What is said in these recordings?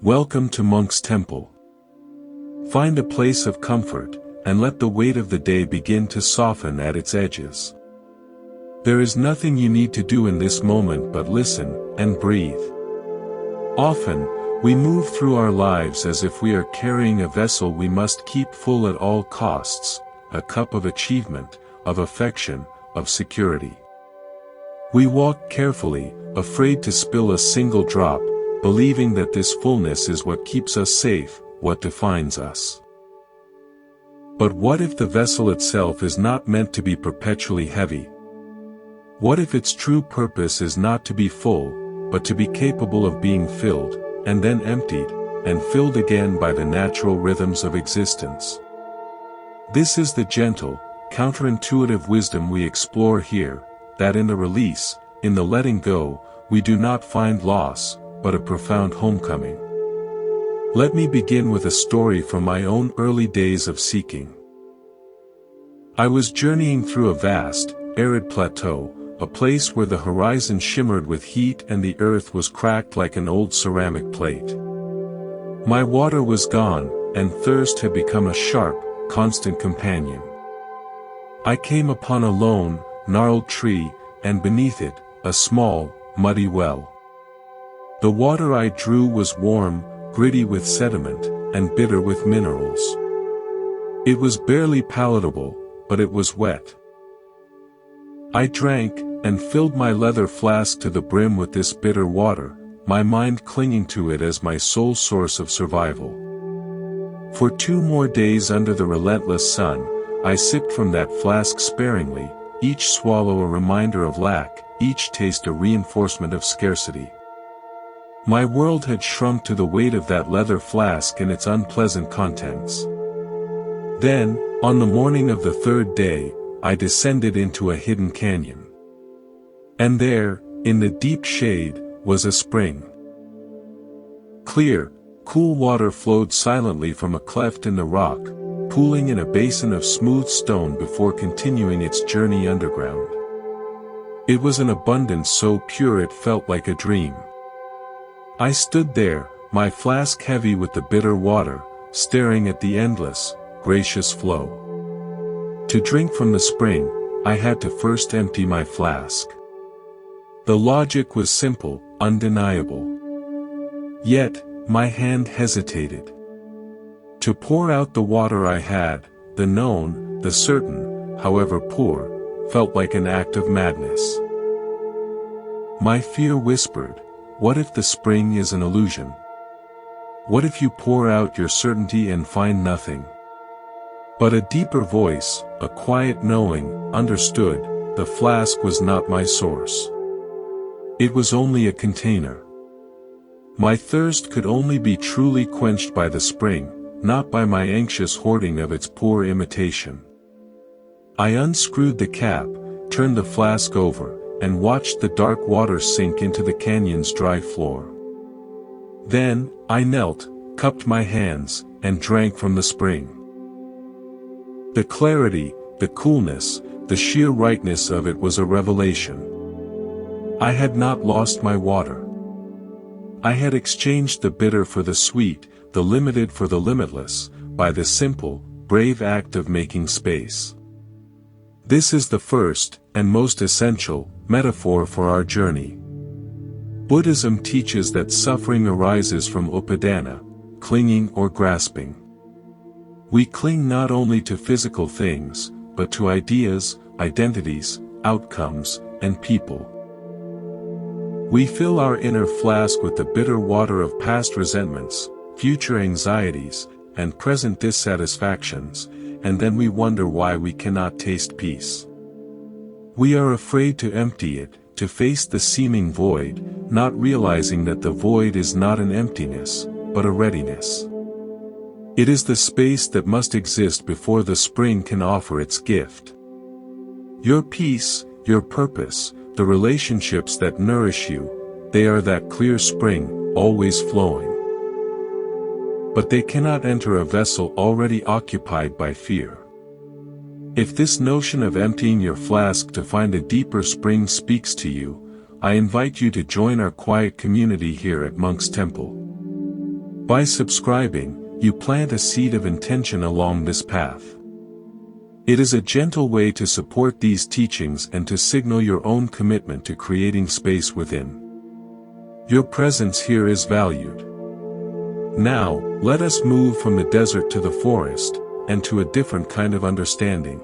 Welcome to Monk's Temple. Find a place of comfort, and let the weight of the day begin to soften at its edges. There is nothing you need to do in this moment but listen and breathe. Often, we move through our lives as if we are carrying a vessel we must keep full at all costs, a cup of achievement, of affection, of security. We walk carefully, afraid to spill a single drop, believing that this fullness is what keeps us safe, what defines us. But what if the vessel itself is not meant to be perpetually heavy? What if its true purpose is not to be full, but to be capable of being filled, and then emptied, and filled again by the natural rhythms of existence? This is the gentle, counterintuitive wisdom we explore here, that in the release, in the letting go, we do not find loss, but a profound homecoming. Let me begin with a story from my own early days of seeking. I was journeying through a vast, arid plateau, a place where the horizon shimmered with heat and the earth was cracked like an old ceramic plate. My water was gone, and thirst had become a sharp, constant companion. I came upon a lone, gnarled tree, and beneath it, a small, muddy well. The water I drew was warm, gritty with sediment, and bitter with minerals. It was barely palatable, but it was wet. I drank, and filled my leather flask to the brim with this bitter water, my mind clinging to it as my sole source of survival. For 2 more days under the relentless sun, I sipped from that flask sparingly, each swallow a reminder of lack, each taste a reinforcement of scarcity. My world had shrunk to the weight of that leather flask and its unpleasant contents. Then, on the morning of the 3rd day, I descended into a hidden canyon. And there, in the deep shade, was a spring. Clear, cool water flowed silently from a cleft in the rock, pooling in a basin of smooth stone before continuing its journey underground. It was an abundance so pure it felt like a dream. I stood there, my flask heavy with the bitter water, staring at the endless, gracious flow. To drink from the spring, I had to first empty my flask. The logic was simple, undeniable. Yet, my hand hesitated. To pour out the water I had, the known, the certain, however poor, felt like an act of madness. My fear whispered, what if the spring is an illusion? What if you pour out your certainty and find nothing? But a deeper voice, a quiet knowing, understood, the flask was not my source. It was only a container. My thirst could only be truly quenched by the spring, not by my anxious hoarding of its poor imitation. I unscrewed the cap, turned the flask over, and watched the dark water sink into the canyon's dry floor. Then, I knelt, cupped my hands, and drank from the spring. The clarity, the coolness, the sheer rightness of it was a revelation. I had not lost my water. I had exchanged the bitter for the sweet, the limited for the limitless, by the simple, brave act of making space. This is the first, and most essential, metaphor for our journey. Buddhism teaches that suffering arises from upadana, clinging or grasping. We cling not only to physical things, but to ideas, identities, outcomes, and people. We fill our inner flask with the bitter water of past resentments, future anxieties, and present dissatisfactions, and then we wonder why we cannot taste peace. We are afraid to empty it, to face the seeming void, not realizing that the void is not an emptiness, but a readiness. It is the space that must exist before the spring can offer its gift. Your peace, your purpose, the relationships that nourish you, they are that clear spring, always flowing. But they cannot enter a vessel already occupied by fear. If this notion of emptying your flask to find a deeper spring speaks to you, I invite you to join our quiet community here at Monk's Temple. By subscribing, you plant a seed of intention along this path. It is a gentle way to support these teachings and to signal your own commitment to creating space within. Your presence here is valued. Now, let us move from the desert to the forest, and to a different kind of understanding.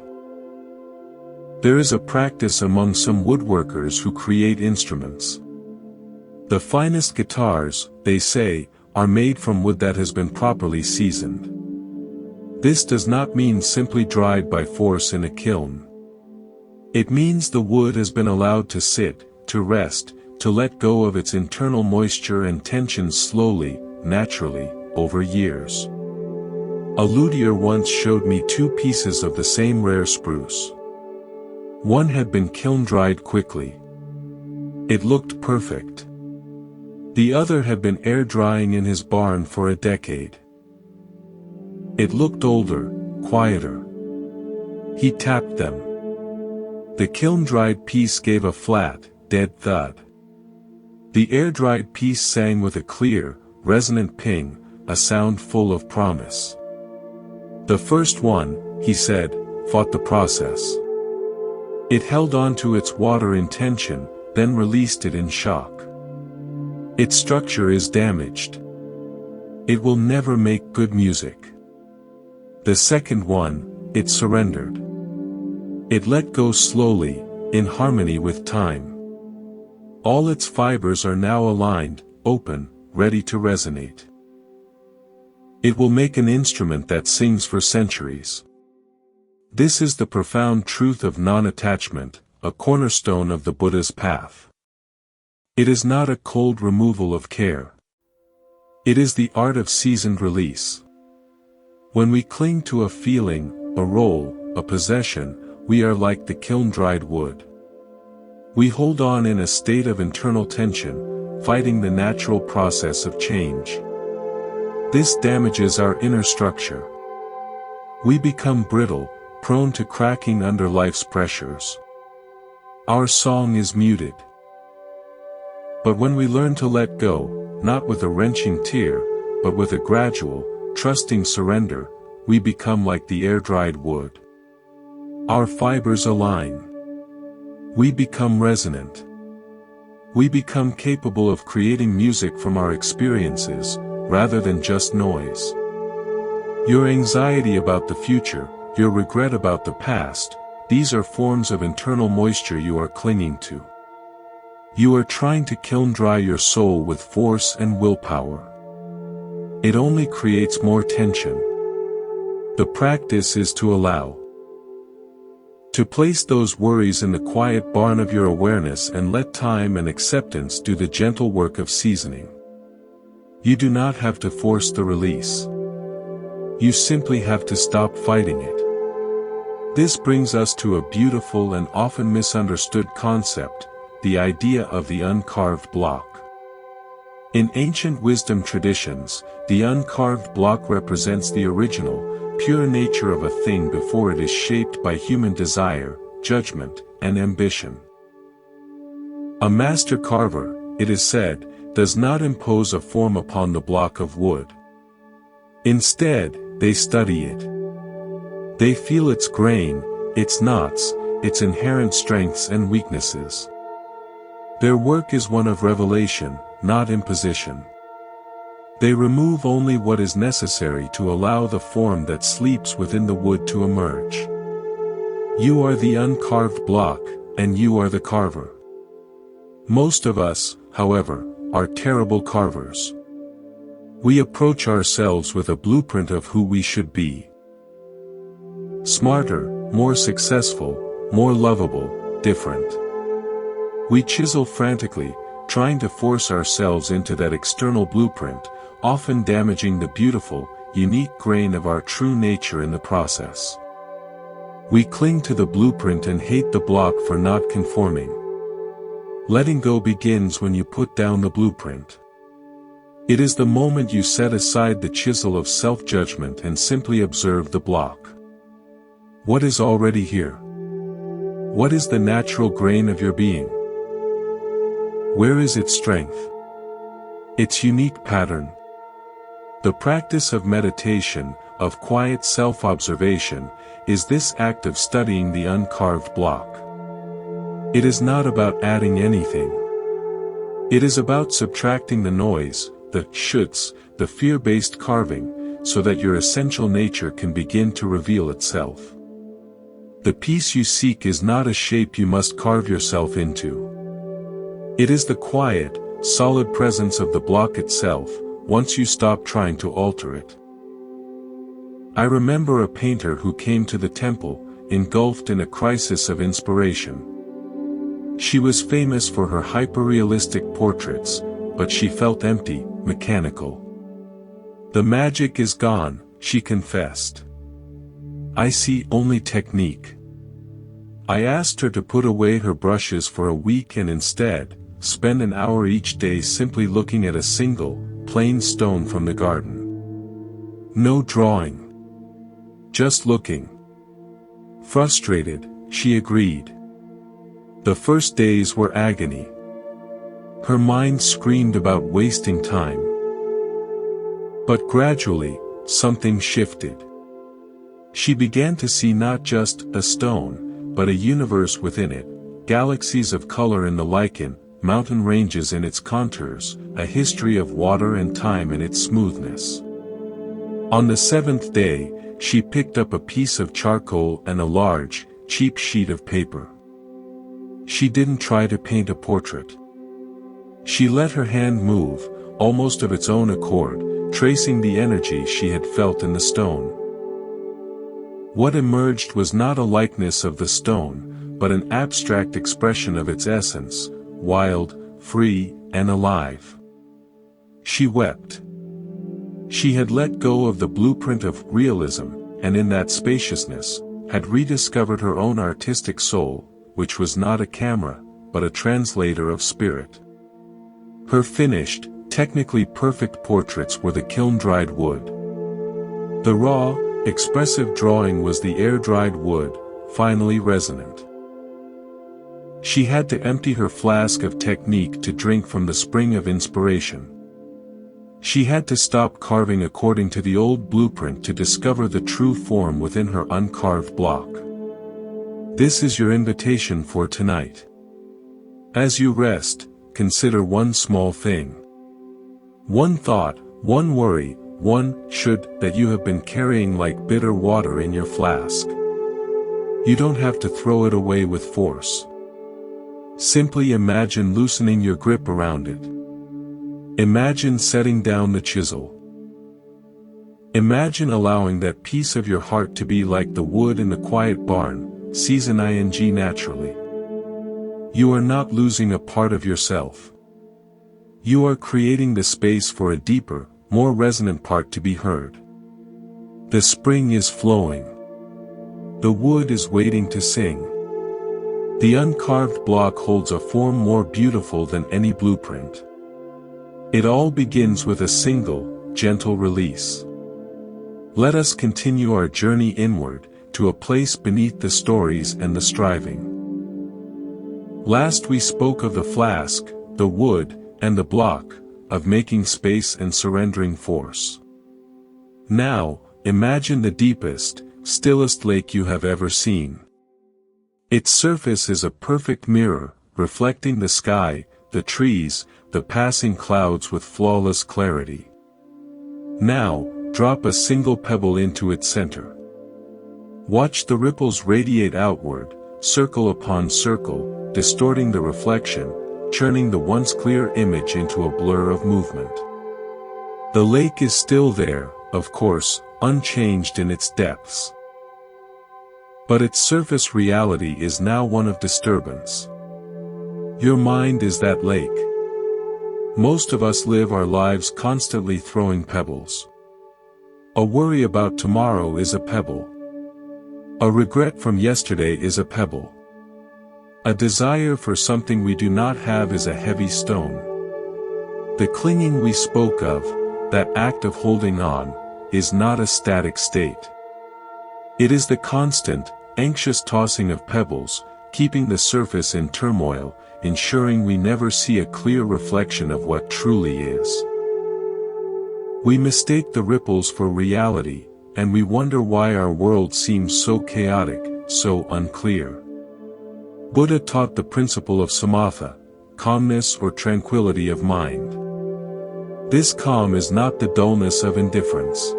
There is a practice among some woodworkers who create instruments. The finest guitars, they say, are made from wood that has been properly seasoned. This does not mean simply dried by force in a kiln. It means the wood has been allowed to sit, to rest, to let go of its internal moisture and tension slowly, naturally, over years. A luthier once showed me two pieces of the same rare spruce. One had been kiln-dried quickly. It looked perfect. The other had been air-drying in his barn for a decade. It looked older, quieter. He tapped them. The kiln-dried piece gave a flat, dead thud. The air-dried piece sang with a clear, resonant ping, a sound full of promise. The first one, he said, fought the process. It held on to its water in tension, then released it in shock. Its structure is damaged. It will never make good music. The second one, it surrendered. It let go slowly, in harmony with time. All its fibers are now aligned, open, ready to resonate. It will make an instrument that sings for centuries. This is the profound truth of non-attachment, a cornerstone of the Buddha's path. It is not a cold removal of care. It is the art of seasoned release. When we cling to a feeling, a role, a possession, we are like the kiln-dried wood. We hold on in a state of internal tension, fighting the natural process of change. This damages our inner structure. We become brittle, prone to cracking under life's pressures. Our song is muted. But when we learn to let go, not with a wrenching tear, but with a gradual, trusting surrender, we become like the air-dried wood. Our fibers align. We become resonant. We become capable of creating music from our experiences, rather than just noise. Your anxiety about the future, your regret about the past, these are forms of internal moisture you are clinging to. You are trying to kiln-dry your soul with force and willpower. It only creates more tension. The practice is to allow. To place those worries in the quiet barn of your awareness and let time and acceptance do the gentle work of seasoning. You do not have to force the release. You simply have to stop fighting it. This brings us to a beautiful and often misunderstood concept, the idea of the uncarved block. In ancient wisdom traditions, the uncarved block represents the original, pure nature of a thing before it is shaped by human desire, judgment, and ambition. A master carver, it is said, does not impose a form upon the block of wood. Instead, they study it. They feel its grain, its knots, its inherent strengths and weaknesses. Their work is one of revelation, not imposition. They remove only what is necessary to allow the form that sleeps within the wood to emerge. You are the uncarved block, and you are the carver. Most of us, however, are terrible carvers. We approach ourselves with a blueprint of who we should be. Smarter, more successful, more lovable, different. We chisel frantically, trying to force ourselves into that external blueprint, often damaging the beautiful, unique grain of our true nature in the process. We cling to the blueprint and hate the block for not conforming. Letting go begins when you put down the blueprint. It is the moment you set aside the chisel of self-judgment and simply observe the block. What is already here? What is the natural grain of your being? Where is its strength? Its unique pattern? The practice of meditation, of quiet self-observation, is this act of studying the uncarved block. It is not about adding anything. It is about subtracting the noise, the shoulds, the fear-based carving, so that your essential nature can begin to reveal itself. The peace you seek is not a shape you must carve yourself into. It is the quiet, solid presence of the block itself, once you stop trying to alter it. I remember a painter who came to the temple, engulfed in a crisis of inspiration. She was famous for her hyper-realistic portraits, but she felt empty, mechanical. The magic is gone, she confessed. I see only technique. I asked her to put away her brushes for a week and instead, spend an hour each day simply looking at a single, plain stone from the garden. No drawing. Just looking. Frustrated, she agreed. The first days were agony. Her mind screamed about wasting time. But gradually, something shifted. She began to see not just a stone, but a universe within it, galaxies of color in the lichen, mountain ranges in its contours, a history of water and time in its smoothness. On the seventh day, she picked up a piece of charcoal and a large, cheap sheet of paper. She didn't try to paint a portrait. She let her hand move, almost of its own accord, tracing the energy she had felt in the stone. What emerged was not a likeness of the stone, but an abstract expression of its essence, wild, free, and alive. She wept. She had let go of the blueprint of realism, and in that spaciousness, had rediscovered her own artistic soul, which was not a camera, but a translator of spirit. Her finished, technically perfect portraits were the kiln-dried wood. The raw, expressive drawing was the air-dried wood, finally resonant. She had to empty her flask of technique to drink from the spring of inspiration. She had to stop carving according to the old blueprint to discover the true form within her uncarved block. This is your invitation for tonight. As you rest, consider one small thing. One thought, one worry, one should that you have been carrying like bitter water in your flask. You don't have to throw it away with force. Simply imagine loosening your grip around it. Imagine setting down the chisel. Imagine allowing that piece of your heart to be like the wood in the quiet barn, season ing naturally. You are not losing a part of yourself. You are creating the space for a deeper, more resonant part to be heard. The spring is flowing. The wood is waiting to sing. The uncarved block holds a form more beautiful than any blueprint. It all begins with a single, gentle release. Let us continue our journey inward, to a place beneath the stories and the striving. Last we spoke of the flask, the wood, and the block, of making space and surrendering force. Now, imagine the deepest, stillest lake you have ever seen. Its surface is a perfect mirror, reflecting the sky, the trees, the passing clouds with flawless clarity. Now, drop a single pebble into its center. Watch the ripples radiate outward, circle upon circle, distorting the reflection, churning the once clear image into a blur of movement. The lake is still there, of course, unchanged in its depths. But its surface reality is now one of disturbance. Your mind is that lake. Most of us live our lives constantly throwing pebbles. A worry about tomorrow is a pebble. A regret from yesterday is a pebble. A desire for something we do not have is a heavy stone. The clinging we spoke of, that act of holding on, is not a static state. It is the constant, anxious tossing of pebbles, keeping the surface in turmoil, ensuring we never see a clear reflection of what truly is. We mistake the ripples for reality, and we wonder why our world seems so chaotic, so unclear. Buddha taught the principle of samatha, calmness or tranquility of mind. This calm is not the dullness of indifference.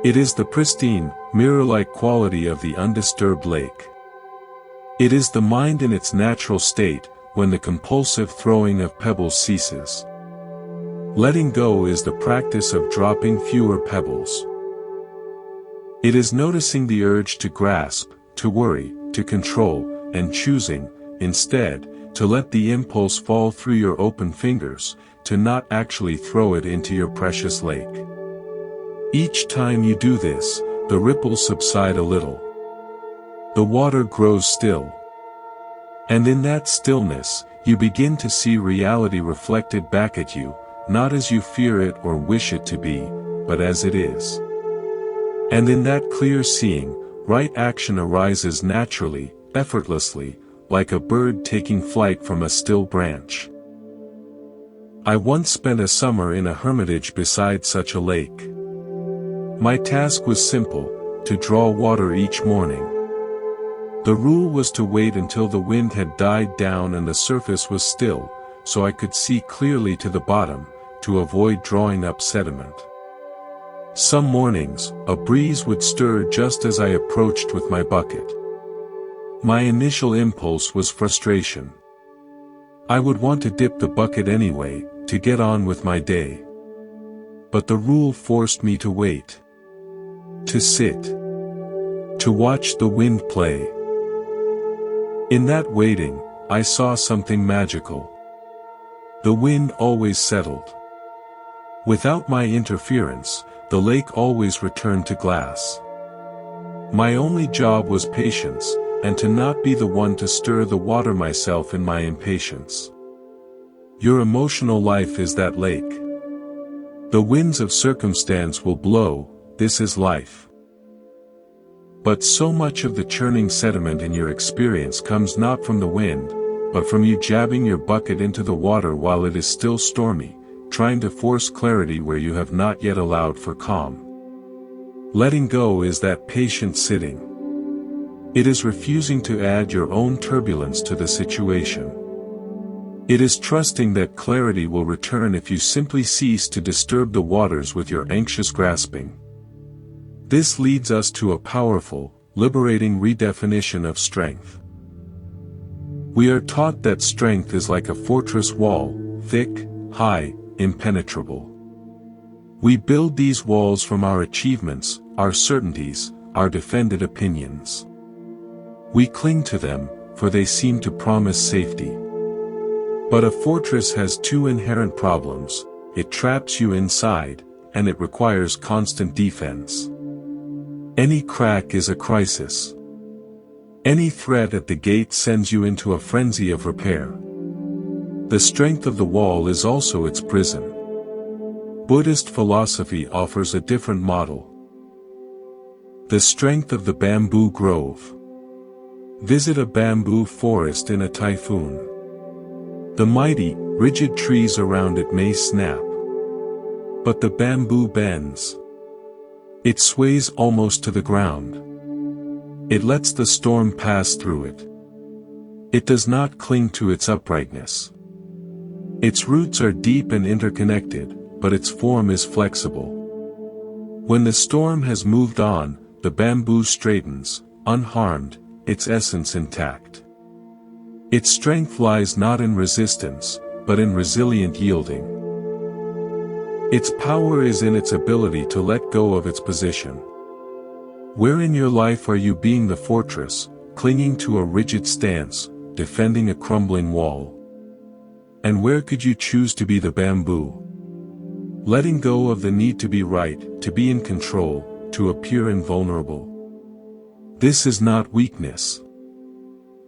It is the pristine, mirror-like quality of the undisturbed lake. It is the mind in its natural state, when the compulsive throwing of pebbles ceases. Letting go is the practice of dropping fewer pebbles. It is noticing the urge to grasp, to worry, to control, and choosing, instead, to let the impulse fall through your open fingers, to not actually throw it into your precious lake. Each time you do this, the ripples subside a little. The water grows still. And in that stillness, you begin to see reality reflected back at you, not as you fear it or wish it to be, but as it is. And in that clear seeing, right action arises naturally, effortlessly, like a bird taking flight from a still branch. I once spent a summer in a hermitage beside such a lake. My task was simple, to draw water each morning. The rule was to wait until the wind had died down and the surface was still, so I could see clearly to the bottom, to avoid drawing up sediment. Some mornings, a breeze would stir just as I approached with my bucket. My initial impulse was frustration. I would want to dip the bucket anyway, to get on with my day. But the rule forced me to wait. To sit. To watch the wind play. In that waiting, I saw something magical. The wind always settled. Without my interference, the lake always returned to glass. My only job was patience, and to not be the one to stir the water myself in my impatience. Your emotional life is that lake. The winds of circumstance will blow, this is life. But so much of the churning sediment in your experience comes not from the wind, but from you jabbing your bucket into the water while it is still stormy, trying to force clarity where you have not yet allowed for calm. Letting go is that patient sitting. It is refusing to add your own turbulence to the situation. It is trusting that clarity will return if you simply cease to disturb the waters with your anxious grasping. This leads us to a powerful, liberating redefinition of strength. We are taught that strength is like a fortress wall, thick, high, impenetrable. We build these walls from our achievements, our certainties, our defended opinions. We cling to them, for they seem to promise safety. But a fortress has two inherent problems: it traps you inside, and it requires constant defense. Any crack is a crisis. Any threat at the gate sends you into a frenzy of repair. The strength of the wall is also its prison. Buddhist philosophy offers a different model. The strength of the bamboo grove. Visit a bamboo forest in a typhoon. The mighty, rigid trees around it may snap. But the bamboo bends. It sways almost to the ground. It lets the storm pass through it. It does not cling to its uprightness. Its roots are deep and interconnected, but its form is flexible. When the storm has moved on, the bamboo straightens, unharmed, its essence intact. Its strength lies not in resistance, but in resilient yielding. Its power is in its ability to let go of its position. Where in your life are you being the fortress, clinging to a rigid stance, defending a crumbling wall? And where could you choose to be the bamboo? Letting go of the need to be right, to be in control, to appear invulnerable. This is not weakness.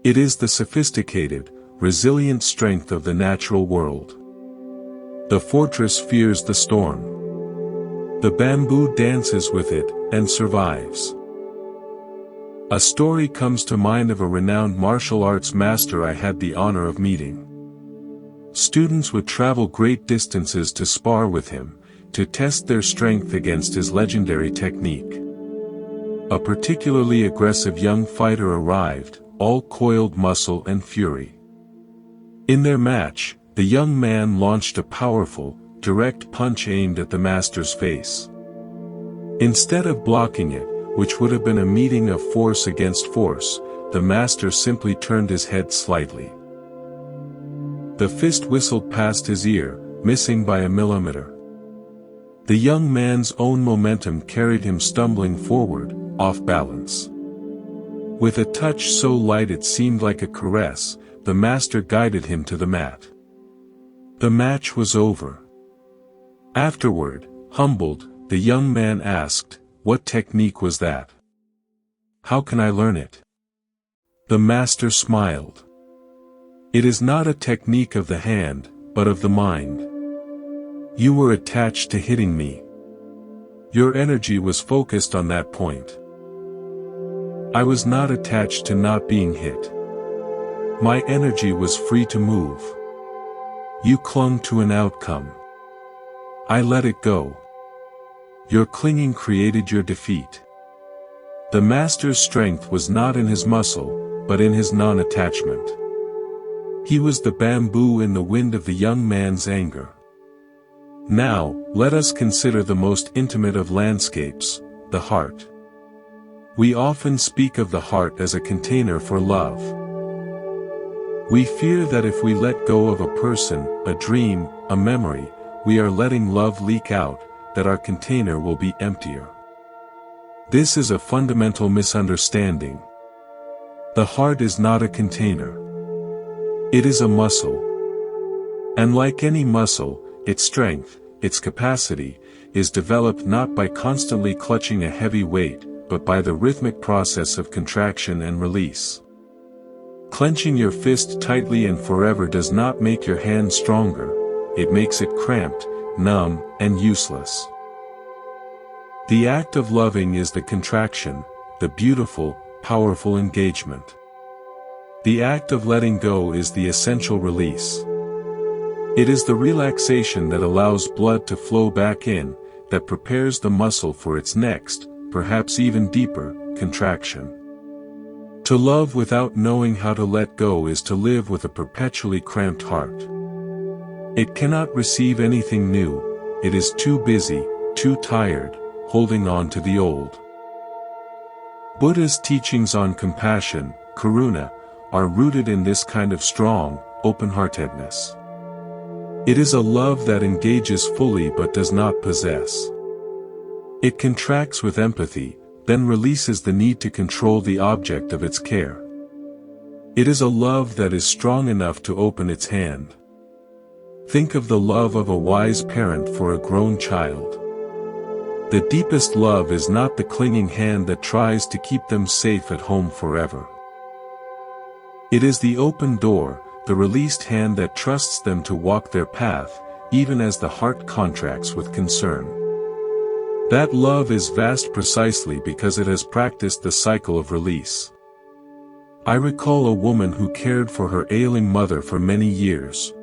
It is the sophisticated, resilient strength of the natural world. The fortress fears the storm. The bamboo dances with it, and survives. A story comes to mind of a renowned martial arts master I had the honor of meeting. Students would travel great distances to spar with him, to test their strength against his legendary technique. A particularly aggressive young fighter arrived, all coiled muscle and fury. In their match, the young man launched a powerful, direct punch aimed at the master's face. Instead of blocking it, which would have been a meeting of force against force, the master simply turned his head slightly. The fist whistled past his ear, missing by a millimeter. The young man's own momentum carried him stumbling forward, off balance. With a touch so light it seemed like a caress, the master guided him to the mat. The match was over. Afterward, humbled, the young man asked, "What technique was that? How can I learn it?" The master smiled. "It is not a technique of the hand, but of the mind. You were attached to hitting me. Your energy was focused on that point. I was not attached to not being hit. My energy was free to move. You clung to an outcome. I let it go. Your clinging created your defeat." The master's strength was not in his muscle, but in his non-attachment. He was the bamboo in the wind of the young man's anger. Now, let us consider the most intimate of landscapes, the heart. We often speak of the heart as a container for love. We fear that if we let go of a person, a dream, a memory, we are letting love leak out, that our container will be emptier. This is a fundamental misunderstanding. The heart is not a container. It is a muscle. And like any muscle, its strength, its capacity, is developed not by constantly clutching a heavy weight, but by the rhythmic process of contraction and release. Clenching your fist tightly and forever does not make your hand stronger, it makes it cramped, numb, and useless. The act of loving is the contraction, the beautiful, powerful engagement. The act of letting go is the essential release. It is the relaxation that allows blood to flow back in, that prepares the muscle for its next, perhaps even deeper, contraction. To love without knowing how to let go is to live with a perpetually cramped heart. It cannot receive anything new, it is too busy, too tired, holding on to the old. Buddha's teachings on compassion, karuna, are rooted in this kind of strong, open-heartedness. It is a love that engages fully but does not possess. It contracts with empathy, then releases the need to control the object of its care. It is a love that is strong enough to open its hand. Think of the love of a wise parent for a grown child. The deepest love is not the clinging hand that tries to keep them safe at home forever. It is the open door, the released hand that trusts them to walk their path, even as the heart contracts with concern. That love is vast precisely because it has practiced the cycle of release. I recall a woman who cared for her ailing mother for many years.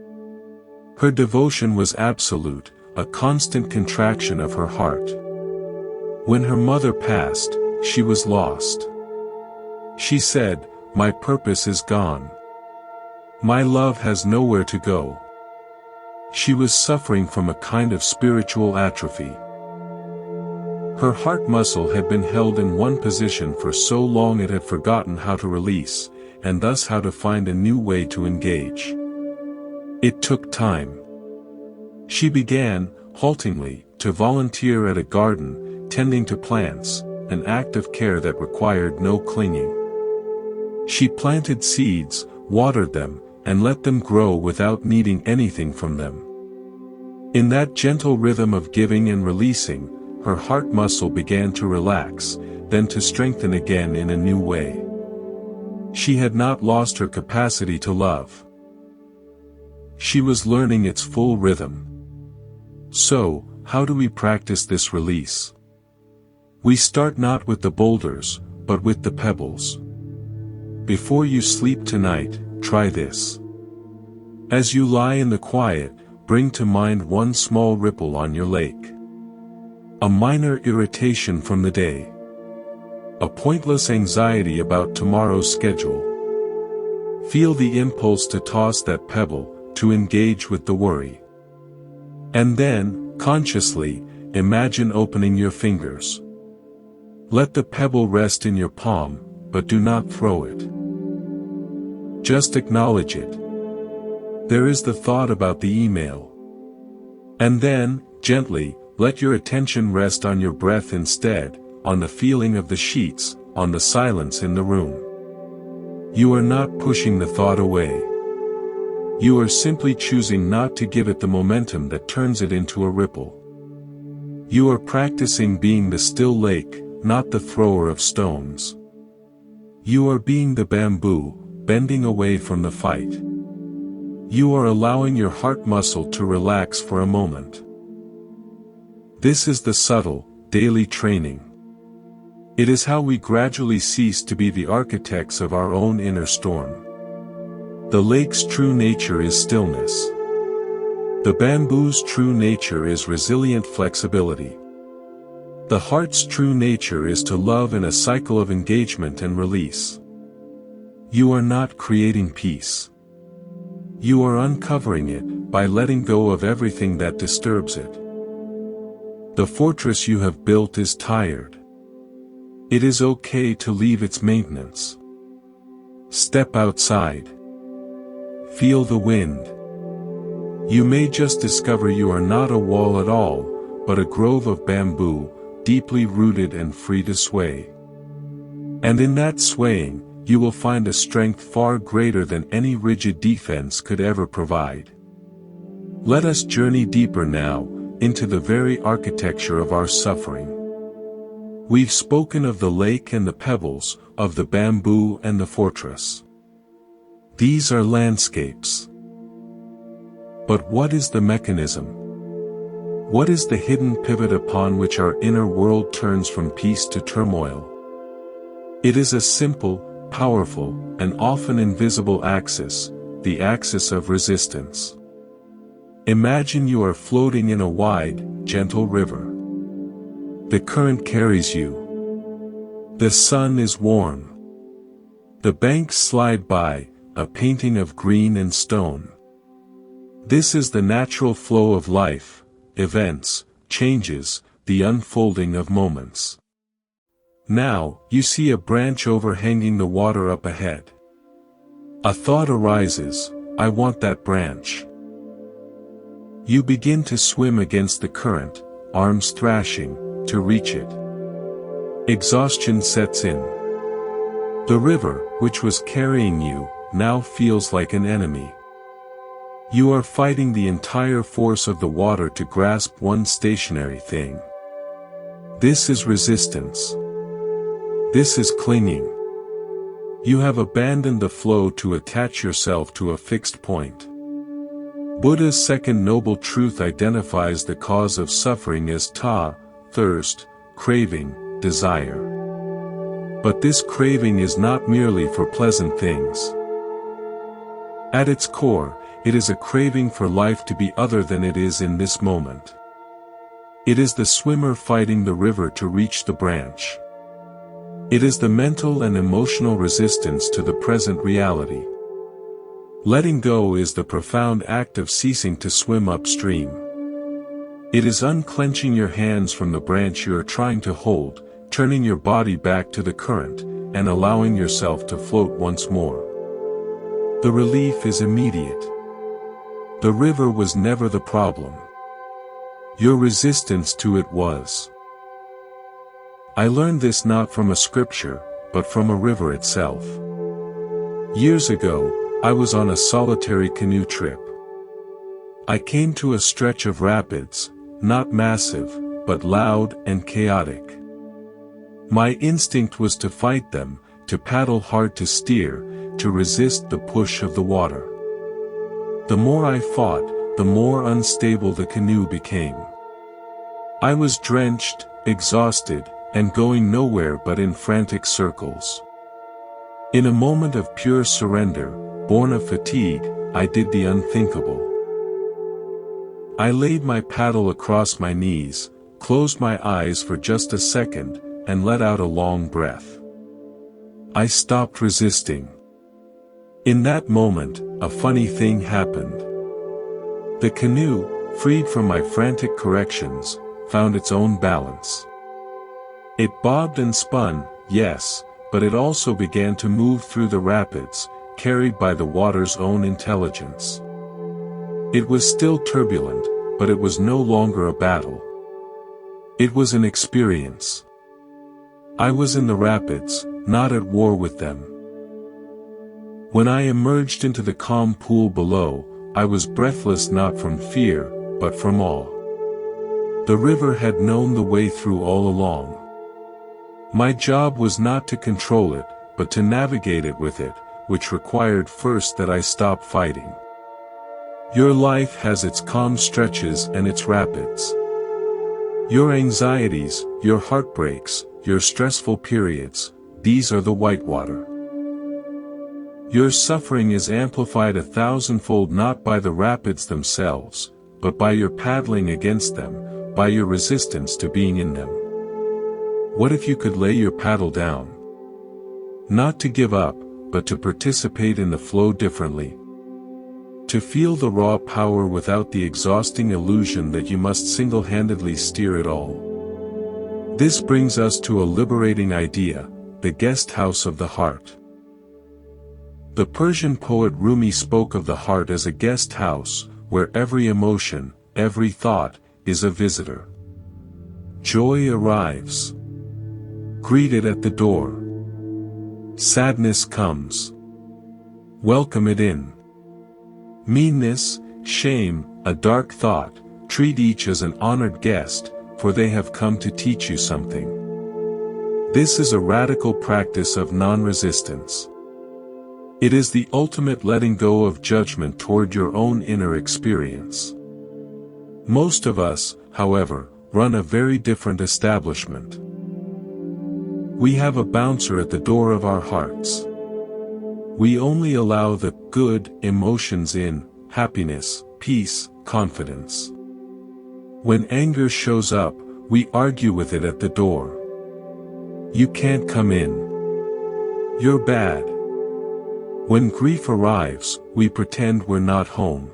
Her devotion was absolute, a constant contraction of her heart. When her mother passed, she was lost. She said, "My purpose is gone. My love has nowhere to go." She was suffering from a kind of spiritual atrophy. Her heart muscle had been held in one position for so long it had forgotten how to release, and thus how to find a new way to engage. It took time. She began, haltingly, to volunteer at a garden, tending to plants, an act of care that required no clinging. She planted seeds, watered them, and let them grow without needing anything from them. In that gentle rhythm of giving and releasing, her heart muscle began to relax, then to strengthen again in a new way. She had not lost her capacity to love. She was learning its full rhythm. So, how do we practice this release? We start not with the boulders, but with the pebbles. Before you sleep tonight, try this. As you lie in the quiet, bring to mind one small ripple on your lake. A minor irritation from the day. A pointless anxiety about tomorrow's schedule. Feel the impulse to toss that pebble, to engage with the worry. And then, consciously, imagine opening your fingers. Let the pebble rest in your palm, but do not throw it. Just acknowledge it. There is the thought about the email. And then, gently, let your attention rest on your breath instead, on the feeling of the sheets, on the silence in the room. You are not pushing the thought away. You are simply choosing not to give it the momentum that turns it into a ripple. You are practicing being the still lake, not the thrower of stones. You are being the bamboo, bending away from the fight. You are allowing your heart muscle to relax for a moment. This is the subtle, daily training. It is how we gradually cease to be the architects of our own inner storm. The lake's true nature is stillness. The bamboo's true nature is resilient flexibility. The heart's true nature is to love in a cycle of engagement and release. You are not creating peace. You are uncovering it, by letting go of everything that disturbs it. The fortress you have built is tired. It is okay to leave its maintenance. Step outside. Feel the wind. You may just discover you are not a wall at all, but a grove of bamboo, deeply rooted and free to sway. And in that swaying, you will find a strength far greater than any rigid defense could ever provide. Let us journey deeper now, into the very architecture of our suffering. We've spoken of the lake and the pebbles, of the bamboo and the fortress. These are landscapes. But what is the mechanism? What is the hidden pivot upon which our inner world turns from peace to turmoil? It is a simple, powerful, and often invisible axis, the axis of resistance. Imagine you are floating in a wide, gentle river. The current carries you. The sun is warm. The banks slide by, a painting of green and stone. This is the natural flow of life, events, changes, the unfolding of moments. Now, you see a branch overhanging the water up ahead. A thought arises, I want that branch. You begin to swim against the current, arms thrashing, to reach it. Exhaustion sets in. The river, which was carrying you, now feels like an enemy. You are fighting the entire force of the water to grasp one stationary thing. This is resistance. This is clinging. You have abandoned the flow to attach yourself to a fixed point. Buddha's second noble truth identifies the cause of suffering as ta, thirst, craving, desire. But this craving is not merely for pleasant things. At its core, it is a craving for life to be other than it is in this moment. It is the swimmer fighting the river to reach the branch. It is the mental and emotional resistance to the present reality. Letting go is the profound act of ceasing to swim upstream. It is unclenching your hands from the branch you are trying to hold, turning your body back to the current, and allowing yourself to float once more. The relief is immediate. The river was never the problem. Your resistance to it was. I learned this not from a scripture, but from a river itself. Years ago, I was on a solitary canoe trip. I came to a stretch of rapids, not massive, but loud and chaotic. My instinct was to fight them, to paddle hard to steer, to resist the push of the water. The more I fought, the more unstable the canoe became. I was drenched, exhausted, and going nowhere but in frantic circles. In a moment of pure surrender, born of fatigue, I did the unthinkable. I laid my paddle across my knees, closed my eyes for just a second, and let out a long breath. I stopped resisting. In that moment, a funny thing happened. The canoe, freed from my frantic corrections, found its own balance. It bobbed and spun, yes, but it also began to move through the rapids, carried by the water's own intelligence. It was still turbulent, but it was no longer a battle. It was an experience. I was in the rapids, not at war with them. When I emerged into the calm pool below, I was breathless not from fear, but from awe. The river had known the way through all along. My job was not to control it, but to navigate it with it, which required first that I stop fighting. Your life has its calm stretches and its rapids. Your anxieties, your heartbreaks, your stressful periods, these are the whitewater. Your suffering is amplified 1,000-fold not by the rapids themselves, but by your paddling against them, by your resistance to being in them. What if you could lay your paddle down? Not to give up, but to participate in the flow differently. To feel the raw power without the exhausting illusion that you must single-handedly steer it all. This brings us to a liberating idea, the guest house of the heart. The Persian poet Rumi spoke of the heart as a guest house, where every emotion, every thought, is a visitor. Joy arrives. Greet it at the door. Sadness comes. Welcome it in. Meanness, shame, a dark thought, treat each as an honored guest, for they have come to teach you something. This is a radical practice of non-resistance. It is the ultimate letting go of judgment toward your own inner experience. Most of us, however, run a very different establishment. We have a bouncer at the door of our hearts. We only allow the good emotions in, happiness, peace, confidence. When anger shows up, we argue with it at the door. You can't come in. You're bad. When grief arrives, we pretend we're not home.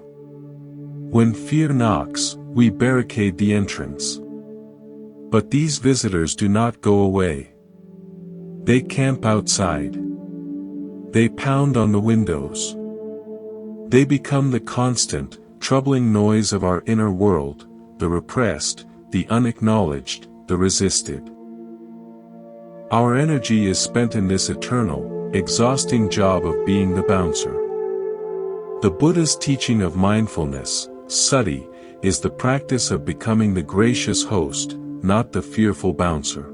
When fear knocks, we barricade the entrance. But these visitors do not go away. They camp outside. They pound on the windows. They become the constant, troubling noise of our inner world, the repressed, the unacknowledged, the resisted. Our energy is spent in this eternal, exhausting job of being the bouncer. The Buddhist teaching of mindfulness, sati, is the practice of becoming the gracious host, not the fearful bouncer.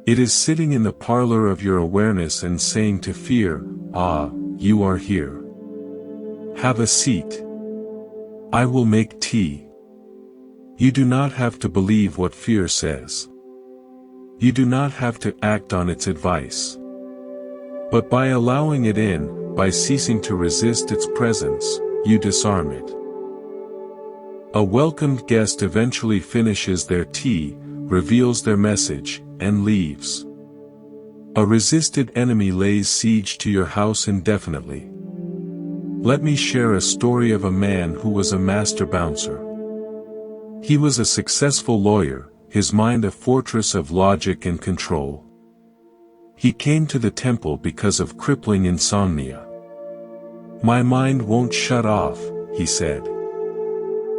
It is sitting in the parlor of your awareness and saying to fear, "Ah, you are here. Have a seat. I will make tea." You do not have to believe what fear says. You do not have to act on its advice. But by allowing it in, by ceasing to resist its presence, you disarm it. A welcomed guest eventually finishes their tea, reveals their message, and leaves. A resisted enemy lays siege to your house indefinitely. Let me share a story of a man who was a master bouncer. He was a successful lawyer, his mind a fortress of logic and control. He came to the temple because of crippling insomnia. "My mind won't shut off," he said.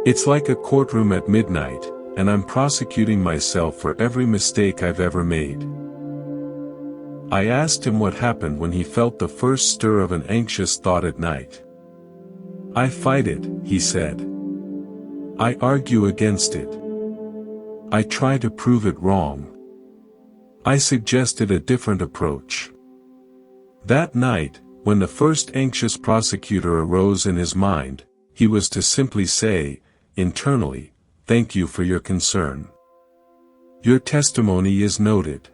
"It's like a courtroom at midnight, and I'm prosecuting myself for every mistake I've ever made." I asked him what happened when he felt the first stir of an anxious thought at night. "I fight it," he said. "I argue against it. I try to prove it wrong. I suggested a different approach." That night, when the first anxious prosecutor arose in his mind, he was to simply say, internally, "Thank you for your concern. Your testimony is noted.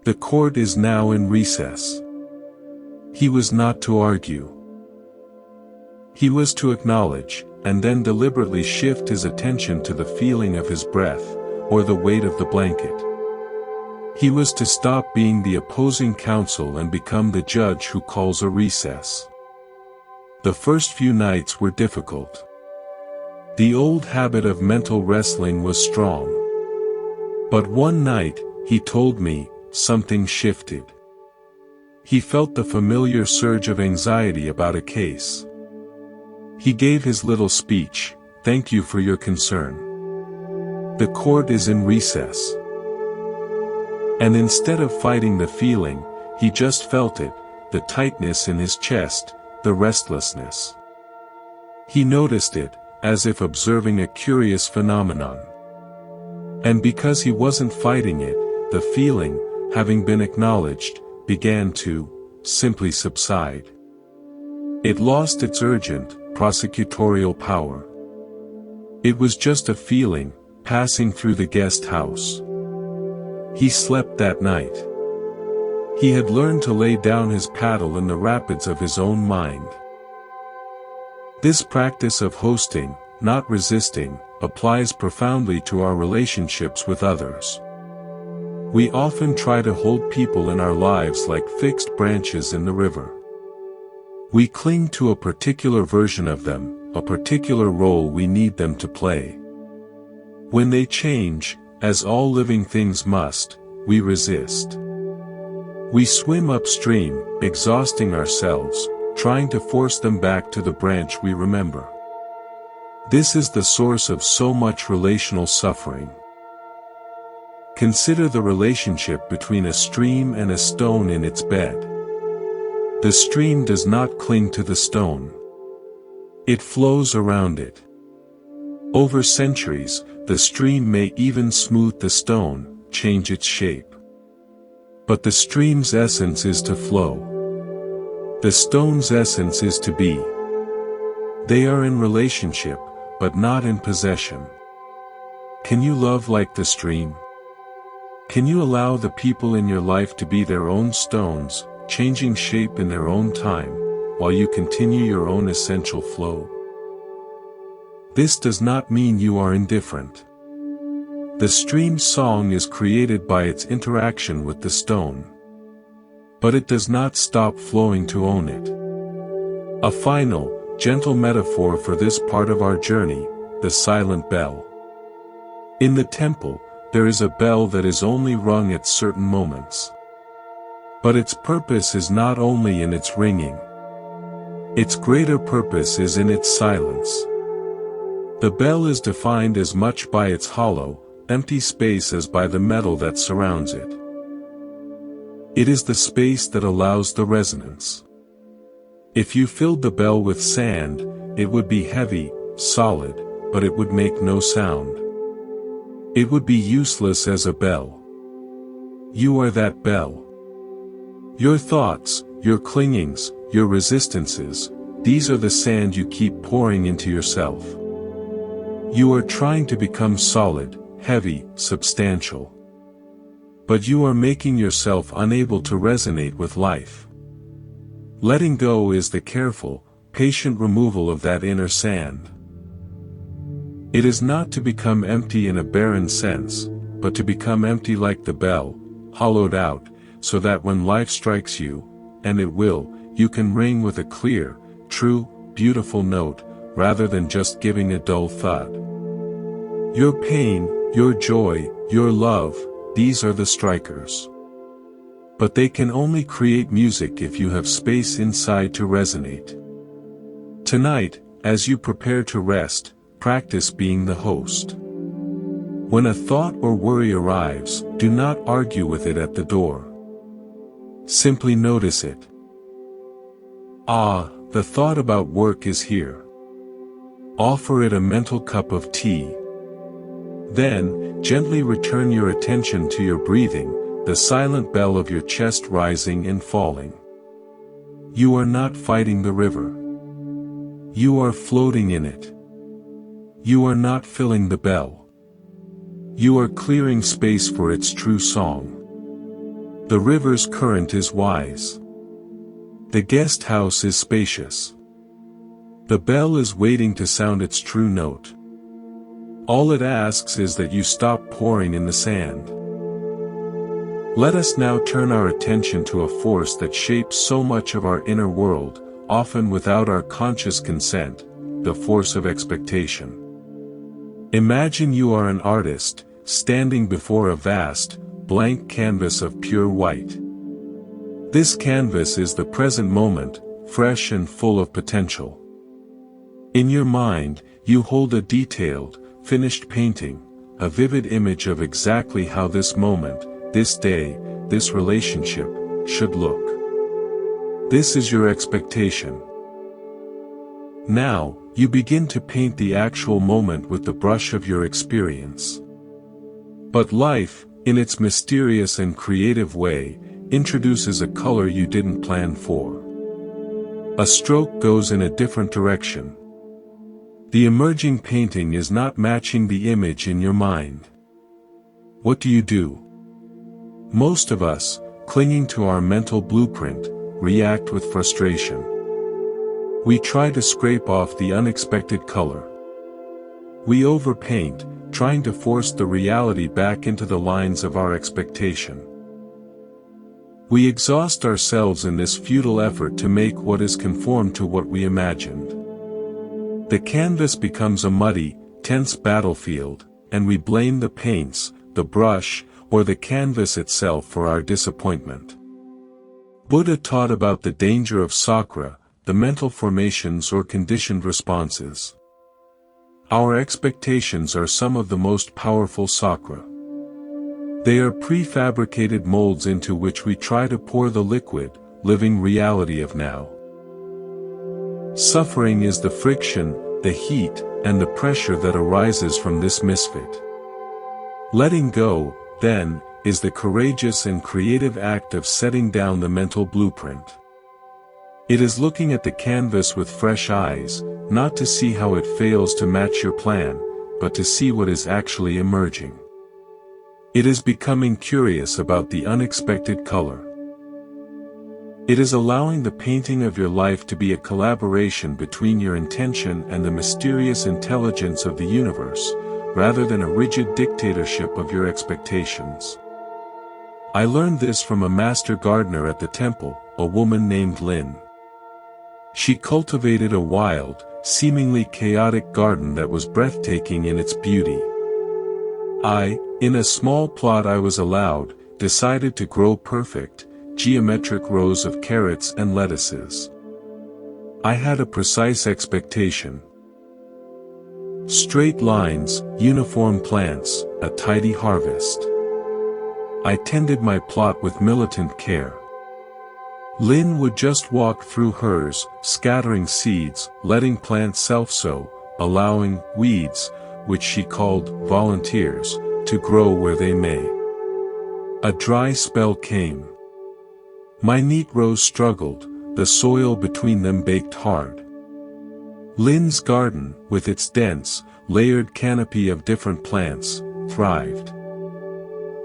The court is now in recess." He was not to argue. He was to acknowledge, and then deliberately shift his attention to the feeling of his breath, or the weight of the blanket. He was to stop being the opposing counsel and become the judge who calls a recess. The first few nights were difficult. The old habit of mental wrestling was strong. But one night, he told me, something shifted. He felt the familiar surge of anxiety about a case. He gave his little speech, "Thank you for your concern. The court is in recess." And instead of fighting the feeling, he just felt it, the tightness in his chest, the restlessness. He noticed it, as if observing a curious phenomenon. And because he wasn't fighting it, the feeling, having been acknowledged, began to simply subside. It lost its urgent, prosecutorial power. It was just a feeling, passing through the guest house. He slept that night. He had learned to lay down his paddle in the rapids of his own mind. This practice of hosting, not resisting, applies profoundly to our relationships with others. We often try to hold people in our lives like fixed branches in the river. We cling to a particular version of them, a particular role we need them to play. When they change, as all living things must, we resist. We swim upstream, exhausting ourselves, trying to force them back to the branch we remember. This is the source of so much relational suffering. Consider the relationship between a stream and a stone in its bed. The stream does not cling to the stone. It flows around it. Over centuries, the stream may even smooth the stone, change its shape. But the stream's essence is to flow. The stone's essence is to be. They are in relationship, but not in possession. Can you love like the stream? Can you allow the people in your life to be their own stones, changing shape in their own time, while you continue your own essential flow? This does not mean you are indifferent. The stream's song is created by its interaction with the stone. But it does not stop flowing to own it. A final, gentle metaphor for this part of our journey, the silent bell. In the temple, there is a bell that is only rung at certain moments. But its purpose is not only in its ringing. Its greater purpose is in its silence. The bell is defined as much by its hollow, empty space as by the metal that surrounds it. It is the space that allows the resonance. If you filled the bell with sand, it would be heavy, solid, but it would make no sound. It would be useless as a bell. You are that bell. Your thoughts, your clingings, your resistances, these are the sand you keep pouring into yourself. You are trying to become solid, heavy, substantial. But you are making yourself unable to resonate with life. Letting go is the careful, patient removal of that inner sand. It is not to become empty in a barren sense, but to become empty like the bell, hollowed out, so that when life strikes you, and it will, you can ring with a clear, true, beautiful note, rather than just giving a dull thud. Your pain, your joy, your love, these are the strikers. But they can only create music if you have space inside to resonate. Tonight, as you prepare to rest, practice being the host. When a thought or worry arrives, do not argue with it at the door. Simply notice it. Ah, the thought about work is here. Offer it a mental cup of tea. Then, gently return your attention to your breathing, the silent bell of your chest rising and falling. You are not fighting the river. You are floating in it. You are not filling the bell. You are clearing space for its true song. The river's current is wise. The guest house is spacious. The bell is waiting to sound its true note. All it asks is that you stop pouring in the sand. Let us now turn our attention to a force that shapes so much of our inner world, often without our conscious consent, the force of expectation. Imagine you are an artist, standing before a vast, blank canvas of pure white. This canvas is the present moment, fresh and full of potential. In your mind, you hold a detailed, finished painting, a vivid image of exactly how this moment, this day, this relationship, should look. This is your expectation. Now, you begin to paint the actual moment with the brush of your experience. But life, in its mysterious and creative way, introduces a color you didn't plan for. A stroke goes in a different direction. The emerging painting is not matching the image in your mind. What do? Most of us, clinging to our mental blueprint, react with frustration. We try to scrape off the unexpected color. We overpaint, trying to force the reality back into the lines of our expectation. We exhaust ourselves in this futile effort to make what is conform to what we imagined. The canvas becomes a muddy, tense battlefield, and we blame the paints, the brush, or the canvas itself for our disappointment. Buddha taught about the danger of sakra, the mental formations or conditioned responses. Our expectations are some of the most powerful sakra. They are prefabricated molds into which we try to pour the liquid, living reality of now. Suffering is the friction, the heat, and the pressure that arises from this misfit. Letting go, then, is the courageous and creative act of setting down the mental blueprint. It is looking at the canvas with fresh eyes, not to see how it fails to match your plan, but to see what is actually emerging. It is becoming curious about the unexpected color. It is allowing the painting of your life to be a collaboration between your intention and the mysterious intelligence of the universe, rather than a rigid dictatorship of your expectations. I learned this from a master gardener at the temple, a woman named Lin. She cultivated a wild, seemingly chaotic garden that was breathtaking in its beauty. In a small plot I was allowed, decided to grow perfect, geometric rows of carrots and lettuces. I had a precise expectation. Straight lines, uniform plants, a tidy harvest. I tended my plot with militant care. Lin would just walk through hers, scattering seeds, letting plants self-sow, allowing weeds, which she called volunteers, to grow where they may. A dry spell came. My neat rows struggled, the soil between them baked hard. Lin's garden, with its dense, layered canopy of different plants, thrived.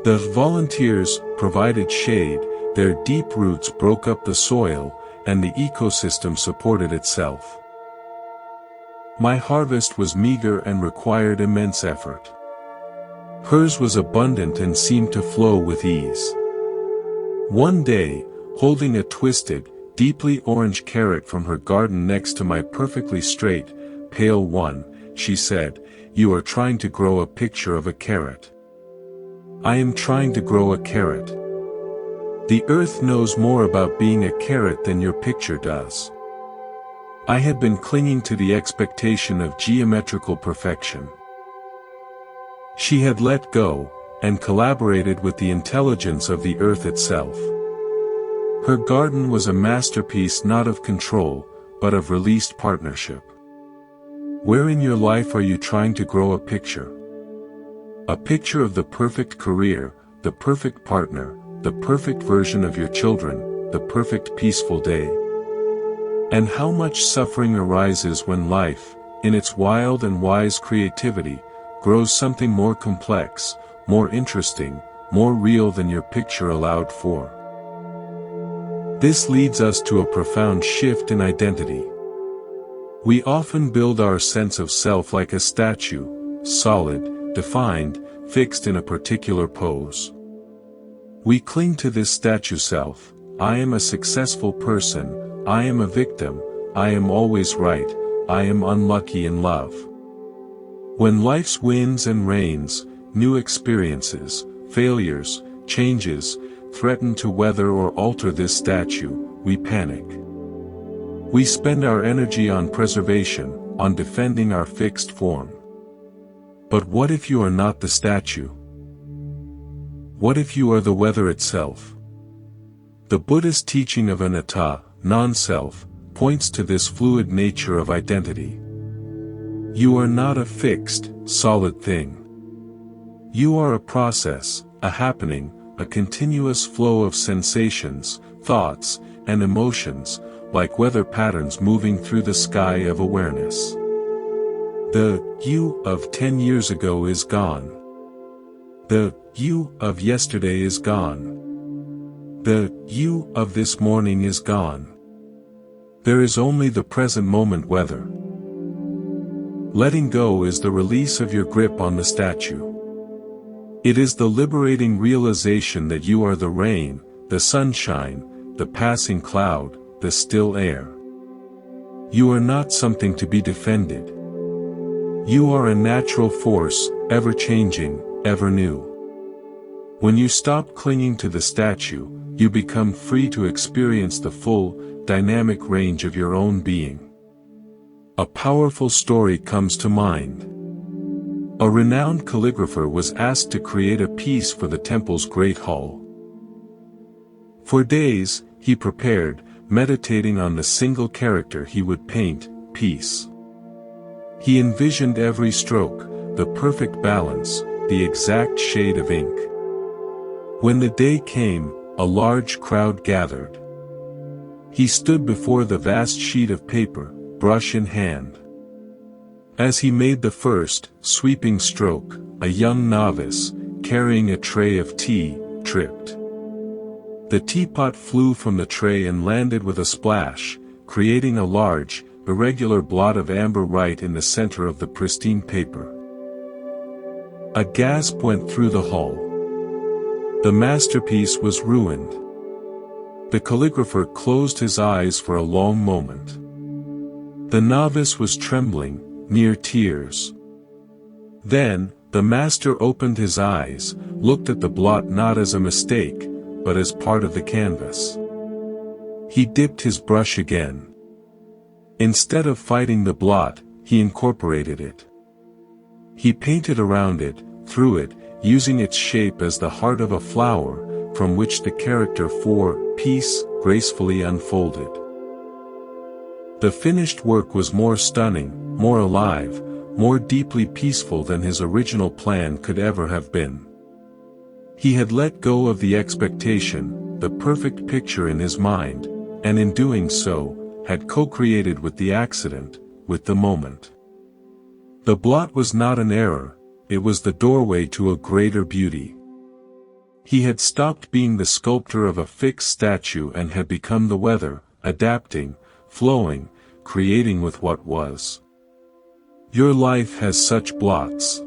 The volunteers provided shade, their deep roots broke up the soil, and the ecosystem supported itself. My harvest was meager and required immense effort. Hers was abundant and seemed to flow with ease. One day, holding a twisted, deeply orange carrot from her garden next to my perfectly straight, pale one, she said, "You are trying to grow a picture of a carrot." I am trying to grow a carrot. The earth knows more about being a carrot than your picture does. I had been clinging to the expectation of geometrical perfection. She had let go, and collaborated with the intelligence of the earth itself. Her garden was a masterpiece not of control, but of released partnership. Where in your life are you trying to grow a picture? A picture of the perfect career, the perfect partner, the perfect version of your children, the perfect peaceful day. And how much suffering arises when life, in its wild and wise creativity, grows something more complex, more interesting, more real than your picture allowed for. This leads us to a profound shift in identity. We often build our sense of self like a statue, solid, defined, fixed in a particular pose. We cling to this statue self. I am a successful person, I am a victim, I am always right, I am unlucky in love. When life's winds and rains, new experiences, failures, changes, threaten to weather or alter this statue, we panic. We spend our energy on preservation, on defending our fixed form. But what if you are not the statue? What if you are the weather itself? The Buddhist teaching of anatta, non-self, points to this fluid nature of identity. You are not a fixed, solid thing. You are a process, a happening, a continuous flow of sensations, thoughts, and emotions, like weather patterns moving through the sky of awareness. The you of 10 years ago is gone. The you of yesterday is gone. The you of this morning is gone. There is only the present moment weather. Letting go is the release of your grip on the statue. It is the liberating realization that you are the rain, the sunshine, the passing cloud, the still air. You are not something to be defended. You are a natural force, ever-changing, ever new. When you stop clinging to the statue, you become free to experience the full, dynamic range of your own being. A powerful story comes to mind. A renowned calligrapher was asked to create a piece for the temple's great hall. For days, he prepared, meditating on the single character he would paint, peace. He envisioned every stroke, the perfect balance, the exact shade of ink. When the day came, a large crowd gathered. He stood before the vast sheet of paper, brush in hand. As he made the first, sweeping stroke, a young novice, carrying a tray of tea, tripped. The teapot flew from the tray and landed with a splash, creating a large, irregular blot of amber right in the center of the pristine paper. A gasp went through the hall. The masterpiece was ruined. The calligrapher closed his eyes for a long moment. The novice was trembling, near tears. Then, the master opened his eyes, looked at the blot not as a mistake, but as part of the canvas. He dipped his brush again. Instead of fighting the blot, he incorporated it. He painted around it, through it, using its shape as the heart of a flower, from which the character for peace gracefully unfolded. The finished work was more stunning, more alive, more deeply peaceful than his original plan could ever have been. He had let go of the expectation, the perfect picture in his mind, and in doing so, had co-created with the accident, with the moment. The blot was not an error, it was the doorway to a greater beauty. He had stopped being the sculptor of a fixed statue and had become the weather, adapting, flowing, creating with what was. Your life has such blots.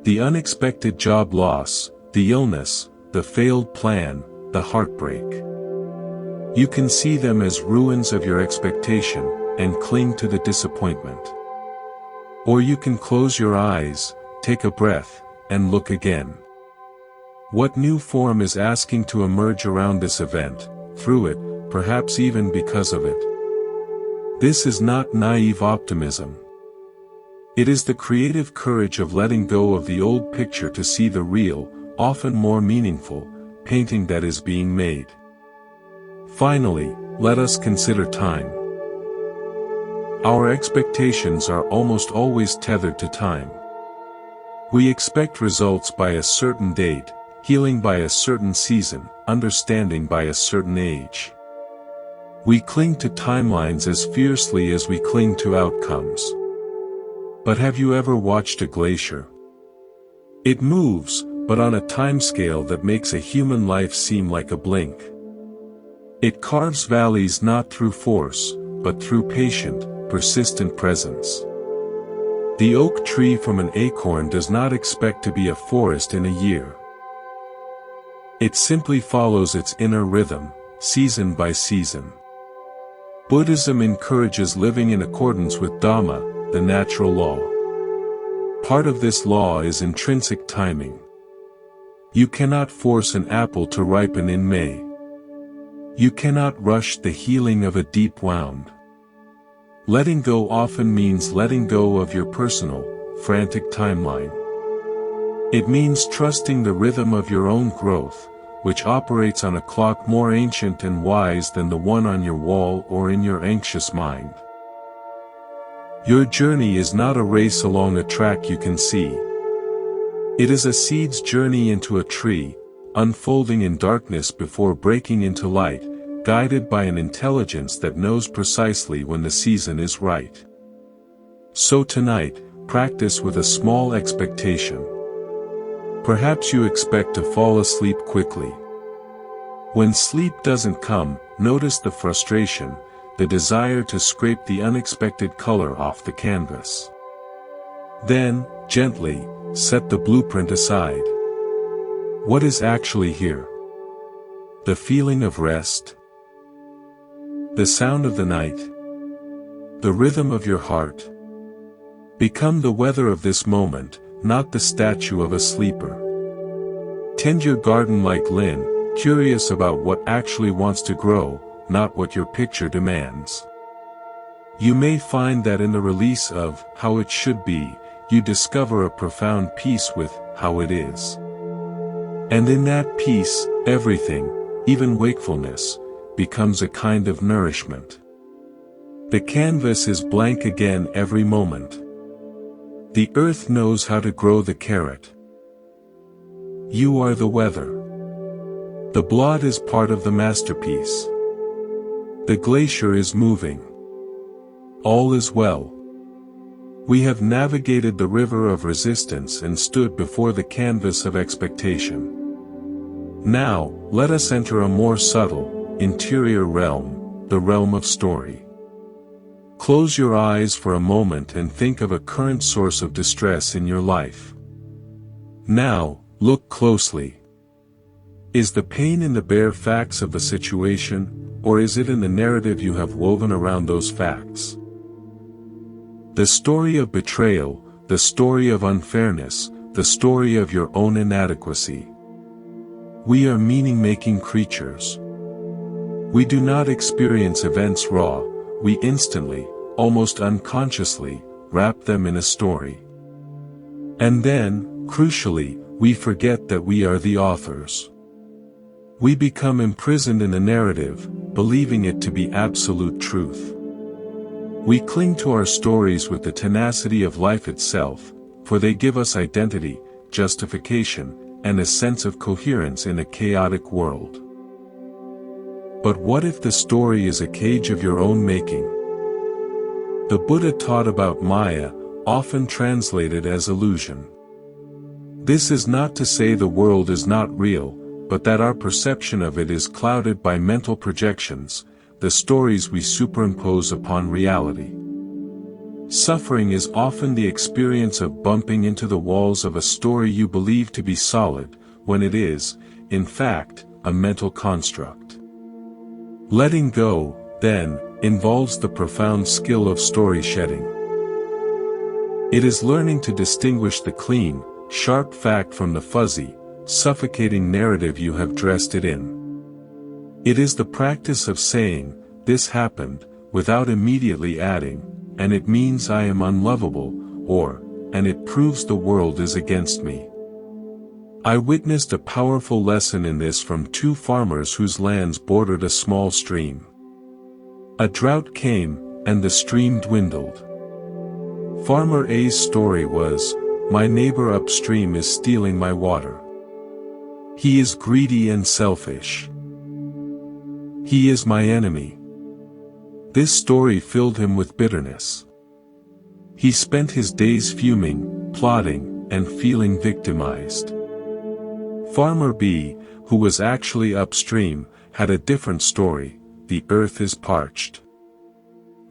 The unexpected job loss, the illness, the failed plan, the heartbreak. You can see them as ruins of your expectation, and cling to the disappointment. Or you can close your eyes, take a breath, and look again. What new form is asking to emerge around this event, through it, perhaps even because of it? This is not naive optimism. It is the creative courage of letting go of the old picture to see the real, often more meaningful, painting that is being made. Finally, let us consider time. Our expectations are almost always tethered to time. We expect results by a certain date, healing by a certain season, understanding by a certain age. We cling to timelines as fiercely as we cling to outcomes. But have you ever watched a glacier? It moves, but on a timescale that makes a human life seem like a blink. It carves valleys not through force, but through patient, persistent presence. The oak tree from an acorn does not expect to be a forest in a year. It simply follows its inner rhythm, season by season. Buddhism encourages living in accordance with Dhamma, the natural law. Part of this law is intrinsic timing. You cannot force an apple to ripen in May. You cannot rush the healing of a deep wound. Letting go often means letting go of your personal, frantic timeline. It means trusting the rhythm of your own growth, which operates on a clock more ancient and wise than the one on your wall or in your anxious mind. Your journey is not a race along a track you can see. It is a seed's journey into a tree, unfolding in darkness before breaking into light, guided by an intelligence that knows precisely when the season is right. So tonight, practice with a small expectation. Perhaps you expect to fall asleep quickly. When sleep doesn't come, notice the frustration, the desire to scrape the unexpected color off the canvas. Then, gently, set the blueprint aside. What is actually here? The feeling of rest? The sound of the night? The rhythm of your heart? Become the weather of this moment, not the statue of a sleeper. Tend your garden like Lynn, curious about what actually wants to grow, not what your picture demands. You may find that in the release of how it should be, you discover a profound peace with how it is. And in that peace, everything, even wakefulness, becomes a kind of nourishment. The canvas is blank again every moment. The earth knows how to grow the carrot. You are the weather. The blot is part of the masterpiece. The glacier is moving. All is well. We have navigated the river of resistance and stood before the canvas of expectation. Now, let us enter a more subtle, interior realm, the realm of story. Close your eyes for a moment and think of a current source of distress in your life. Now, look closely. Is the pain in the bare facts of the situation, or is it in the narrative you have woven around those facts? The story of betrayal, the story of unfairness, the story of your own inadequacy. We are meaning-making creatures. We do not experience events raw, we instantly, almost unconsciously, wrap them in a story. And then, crucially, we forget that we are the authors. We become imprisoned in the narrative, believing it to be absolute truth. We cling to our stories with the tenacity of life itself, for they give us identity, justification, and a sense of coherence in a chaotic world. But what if the story is a cage of your own making? The Buddha taught about Maya, often translated as illusion. This is not to say the world is not real, but that our perception of it is clouded by mental projections, the stories we superimpose upon reality. Suffering is often the experience of bumping into the walls of a story you believe to be solid, when it is, in fact, a mental construct. Letting go, then, involves the profound skill of story shedding. It is learning to distinguish the clean, sharp fact from the fuzzy, suffocating narrative you have dressed it in. It is the practice of saying, "This happened," without immediately adding, "and it means I am unlovable," or, "and it proves the world is against me." I witnessed a powerful lesson in this from two farmers whose lands bordered a small stream. A drought came, and the stream dwindled. Farmer A's story was, "My neighbor upstream is stealing my water. He is greedy and selfish. He is my enemy." This story filled him with bitterness. He spent his days fuming, plotting, and feeling victimized. Farmer B, who was actually upstream, had a different story: the earth is parched.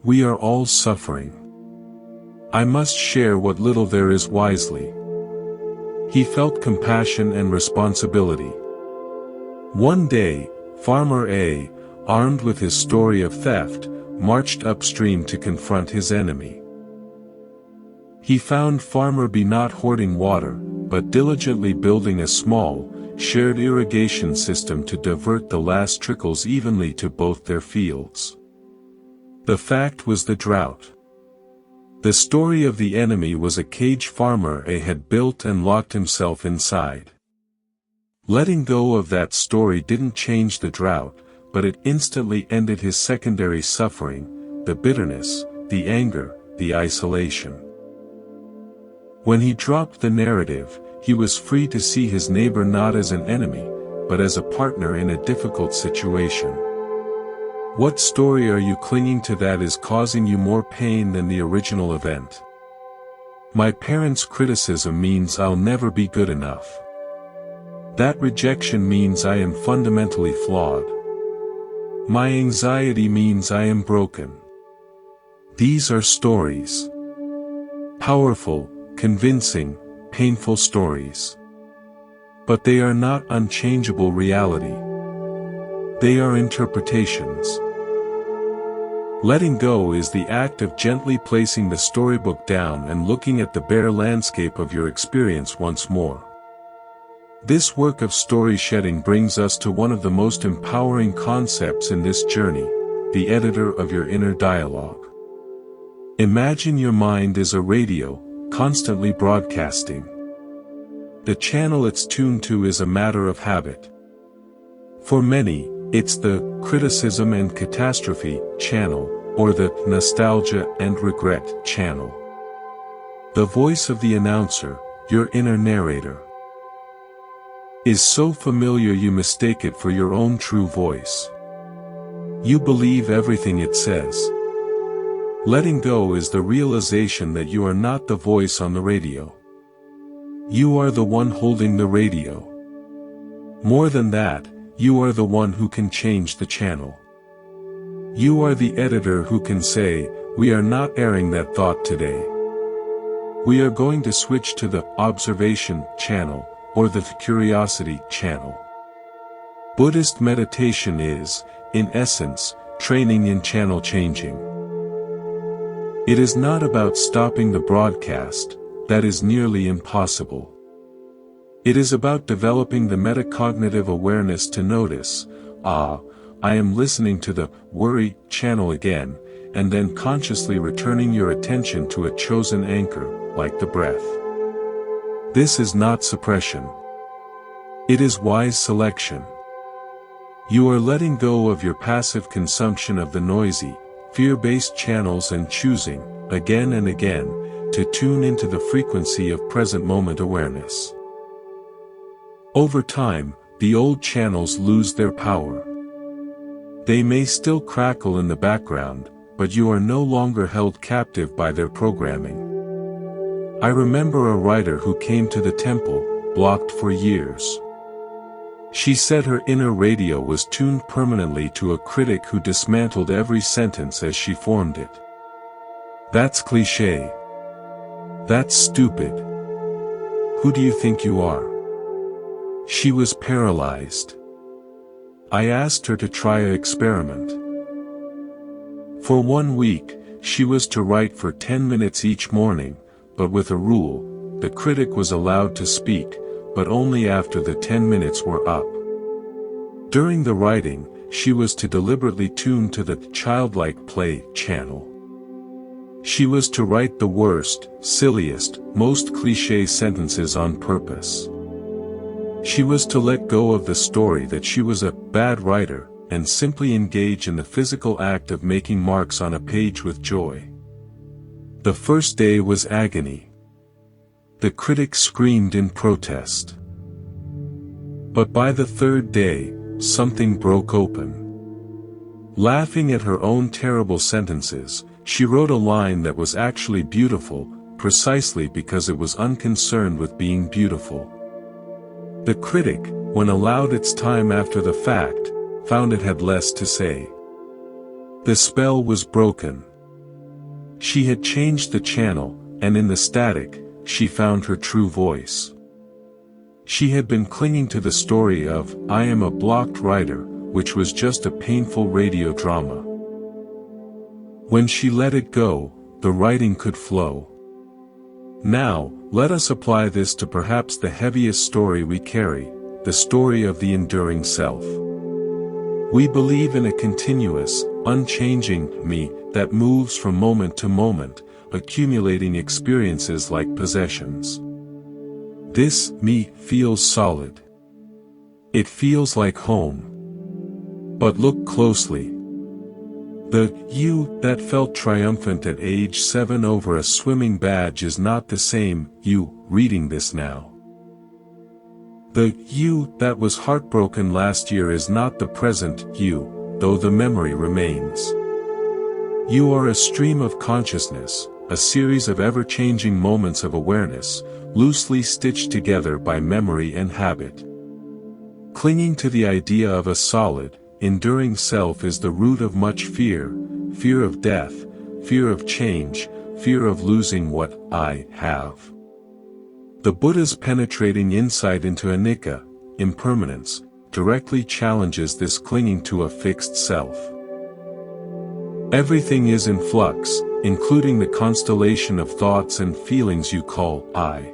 We are all suffering. I must share what little there is wisely. He felt compassion and responsibility. One day, Farmer A, armed with his story of theft, marched upstream to confront his enemy. He found Farmer B not hoarding water, but diligently building a small, shared irrigation system to divert the last trickles evenly to both their fields. The fact was the drought. The story of the enemy was a cage Farmer A had built and locked himself inside. Letting go of that story didn't change the drought, but it instantly ended his secondary suffering, the bitterness, the anger, the isolation. When he dropped the narrative, he was free to see his neighbor not as an enemy, but as a partner in a difficult situation. What story are you clinging to that is causing you more pain than the original event? My parents' criticism means I'll never be good enough. That rejection means I am fundamentally flawed. My anxiety means I am broken. These are stories. Powerful, convincing, painful stories. But they are not unchangeable reality. They are interpretations. Letting go is the act of gently placing the storybook down and looking at the bare landscape of your experience once more. This work of story shedding brings us to one of the most empowering concepts in this journey, the editor of your inner dialogue. Imagine your mind is a radio, constantly broadcasting. The channel it's tuned to is a matter of habit. For many, it's the criticism and catastrophe channel, or the nostalgia and regret channel. The voice of the announcer, your inner narrator, is so familiar you mistake it for your own true voice. You believe everything it says. Letting go is the realization that you are not the voice on the radio. You are the one holding the radio. More than that, you are the one who can change the channel. You are the editor who can say, we are not airing that thought today. We are going to switch to the observation channel, or the curiosity channel. Buddhist meditation is, in essence, training in channel changing. It is not about stopping the broadcast, that is nearly impossible. It is about developing the metacognitive awareness to notice, I am listening to the worry channel again, and then consciously returning your attention to a chosen anchor, like the breath. This is not suppression. It is wise selection. You are letting go of your passive consumption of the noisy, fear-based channels and choosing, again and again, to tune into the frequency of present moment awareness. Over time, the old channels lose their power. They may still crackle in the background, but you are no longer held captive by their programming. I remember a writer who came to the temple, blocked for years. She said her inner radio was tuned permanently to a critic who dismantled every sentence as she formed it. That's cliché. That's stupid. Who do you think you are? She was paralyzed. I asked her to try an experiment. For 1 week, she was to write for 10 minutes each morning, but with a rule, the critic was allowed to speak, but only after the 10 minutes were up. During the writing, she was to deliberately tune to the childlike play channel. She was to write the worst, silliest, most cliché sentences on purpose. She was to let go of the story that she was a bad writer, and simply engage in the physical act of making marks on a page with joy. The first day was agony. The critic screamed in protest. But by the third day, something broke open. Laughing at her own terrible sentences, she wrote a line that was actually beautiful, precisely because it was unconcerned with being beautiful. The critic, when allowed its time after the fact, found it had less to say. The spell was broken. She had changed the channel, and in the static, she found her true voice. She had been clinging to the story of, I am a blocked writer, which was just a painful radio drama. When she let it go, the writing could flow. Now, let us apply this to perhaps the heaviest story we carry, the story of the enduring self. We believe in a continuous, unchanging me that moves from moment to moment, accumulating experiences like possessions. This me feels solid. It feels like home. But look closely. The you that felt triumphant at age 7 over a swimming badge is not the same you reading this now. The you that was heartbroken last year is not the present you, though the memory remains. You are a stream of consciousness, a series of ever-changing moments of awareness, loosely stitched together by memory and habit. Clinging to the idea of a solid, enduring self is the root of much fear, fear of death, fear of change, fear of losing what I have. The Buddha's penetrating insight into anicca, impermanence, directly challenges this clinging to a fixed self. Everything is in flux, including the constellation of thoughts and feelings you call I.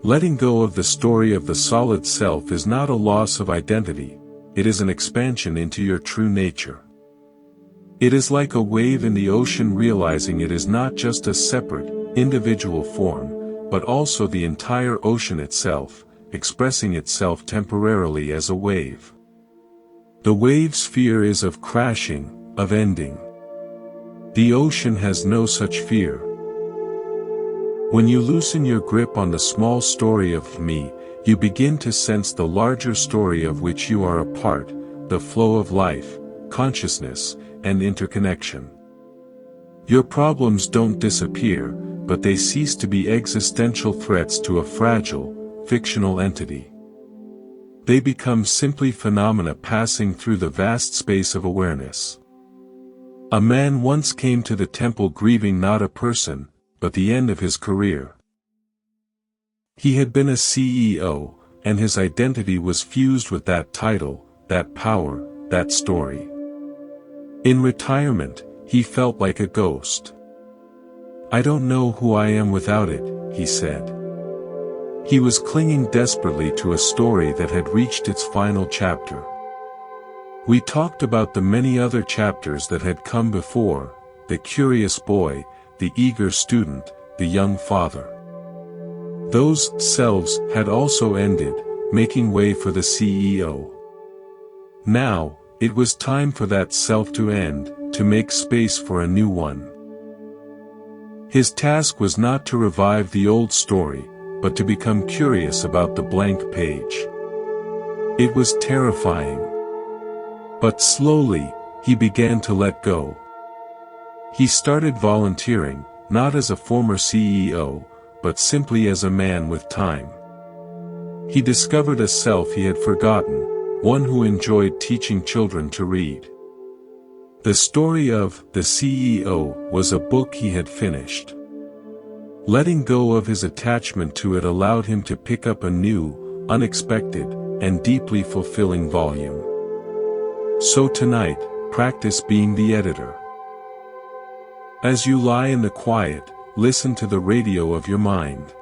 Letting go of the story of the solid self is not a loss of identity, it is an expansion into your true nature. It is like a wave in the ocean realizing it is not just a separate, individual form, but also the entire ocean itself, expressing itself temporarily as a wave. The wave's fear is of crashing, of ending. The ocean has no such fear. When you loosen your grip on the small story of me, you begin to sense the larger story of which you are a part, the flow of life, consciousness, and interconnection. Your problems don't disappear, but they cease to be existential threats to a fragile, fictional entity. They become simply phenomena passing through the vast space of awareness. A man once came to the temple grieving not a person, but the end of his career. He had been a CEO, and his identity was fused with that title, that power, that story. In retirement, he felt like a ghost. I don't know who I am without it, he said. He was clinging desperately to a story that had reached its final chapter. We talked about the many other chapters that had come before, the curious boy, the eager student, the young father. Those selves had also ended, making way for the CEO. Now, it was time for that self to end, to make space for a new one. His task was not to revive the old story, but to become curious about the blank page. It was terrifying. But slowly, he began to let go. He started volunteering, not as a former CEO, but simply as a man with time. He discovered a self he had forgotten, one who enjoyed teaching children to read. The story of the CEO was a book he had finished. Letting go of his attachment to it allowed him to pick up a new, unexpected, and deeply fulfilling volume. So tonight, practice being the editor. As you lie in the quiet, listen to the radio of your mind.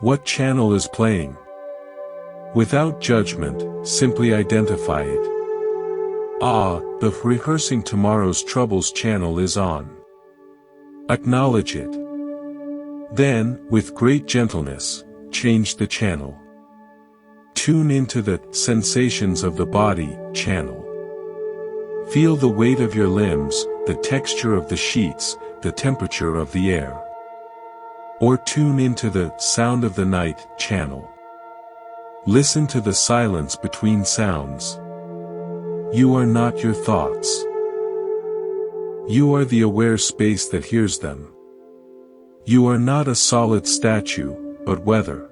What channel is playing? Without judgment, simply identify it. Ah, the rehearsing tomorrow's troubles channel is on. Acknowledge it. Then, with great gentleness, change the channel. Tune into the sensations of the body channel. Feel the weight of your limbs, the texture of the sheets, the temperature of the air. Or tune into the sound of the night channel. Listen to the silence between sounds. You are not your thoughts. You are the aware space that hears them. You are not a solid statue, but weather.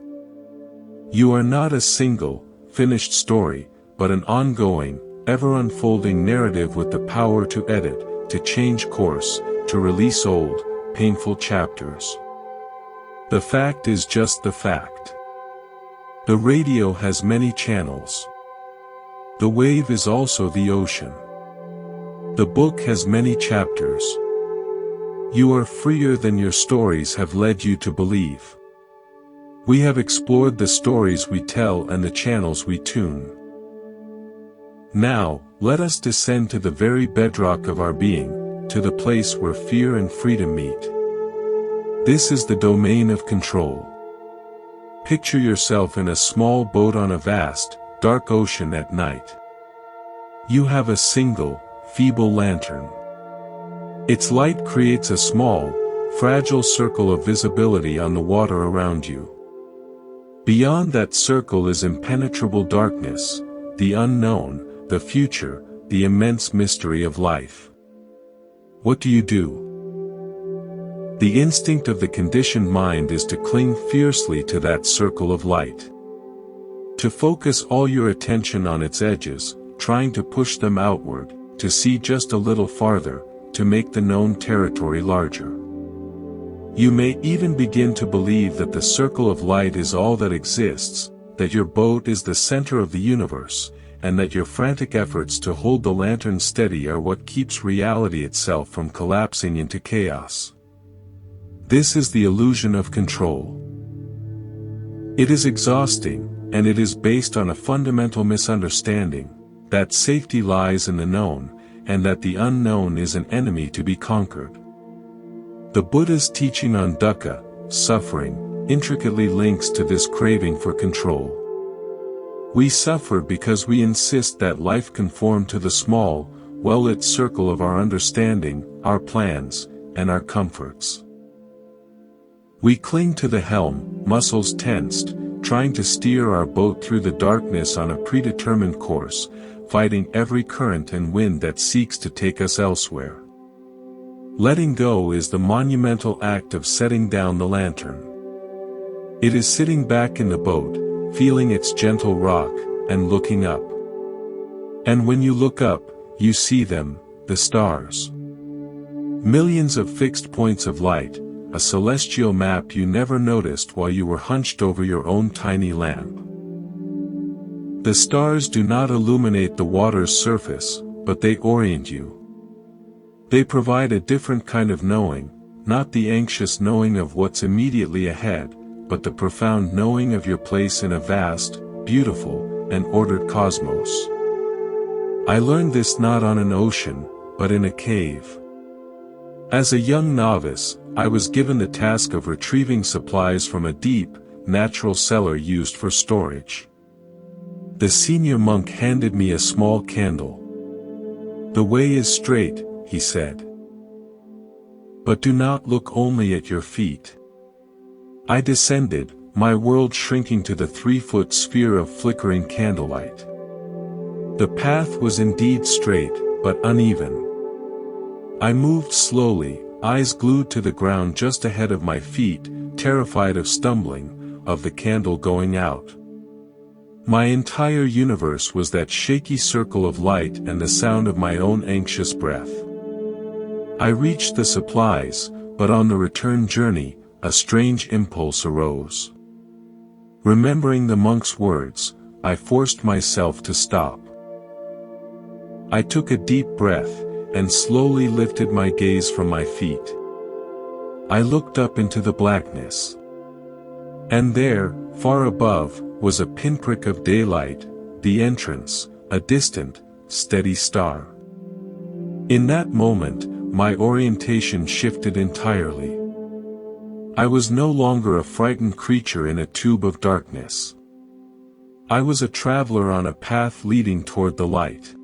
You are not a single, finished story, but an ongoing, ever-unfolding narrative with the power to edit, to change course, to release old, painful chapters. The fact is just the fact. The radio has many channels. The wave is also the ocean. The book has many chapters. You are freer than your stories have led you to believe. We have explored the stories we tell and the channels we tune. Now, let us descend to the very bedrock of our being, to the place where fear and freedom meet. This is the domain of control. Picture yourself in a small boat on a vast, dark ocean at night. You have a single, feeble lantern. Its light creates a small, fragile circle of visibility on the water around you. Beyond that circle is impenetrable darkness, the unknown, the future, the immense mystery of life. What do? The instinct of the conditioned mind is to cling fiercely to that circle of light. To focus all your attention on its edges, trying to push them outward, to see just a little farther, to make the known territory larger. You may even begin to believe that the circle of light is all that exists, that your boat is the center of the universe, and that your frantic efforts to hold the lantern steady are what keeps reality itself from collapsing into chaos. This is the illusion of control. It is exhausting, and it is based on a fundamental misunderstanding, that safety lies in the known, and that the unknown is an enemy to be conquered. The Buddha's teaching on dukkha, suffering, intricately links to this craving for control. We suffer because we insist that life conform to the small, well-lit circle of our understanding, our plans, and our comforts. We cling to the helm, muscles tensed, trying to steer our boat through the darkness on a predetermined course, fighting every current and wind that seeks to take us elsewhere. Letting go is the monumental act of setting down the lantern. It is sitting back in the boat, feeling its gentle rock, and looking up. And when you look up, you see them, the stars. Millions of fixed points of light, a celestial map you never noticed while you were hunched over your own tiny lamp. The stars do not illuminate the water's surface, but they orient you. They provide a different kind of knowing, not the anxious knowing of what's immediately ahead, but the profound knowing of your place in a vast, beautiful, and ordered cosmos. I learned this not on an ocean, but in a cave. As a young novice, I was given the task of retrieving supplies from a deep, natural cellar used for storage. The senior monk handed me a small candle. "The way is straight," he said. "But do not look only at your feet." I descended, my world shrinking to the 3-foot sphere of flickering candlelight. The path was indeed straight, but uneven. I moved slowly, eyes glued to the ground just ahead of my feet, terrified of stumbling, of the candle going out. My entire universe was that shaky circle of light and the sound of my own anxious breath. I reached the supplies, but on the return journey, a strange impulse arose. Remembering the monk's words, I forced myself to stop. I took a deep breath, and slowly lifted my gaze from my feet. I looked up into the blackness. And there, far above, was a pinprick of daylight, the entrance, a distant, steady star. In that moment, my orientation shifted entirely. I was no longer a frightened creature in a tube of darkness. I was a traveler on a path leading toward the light.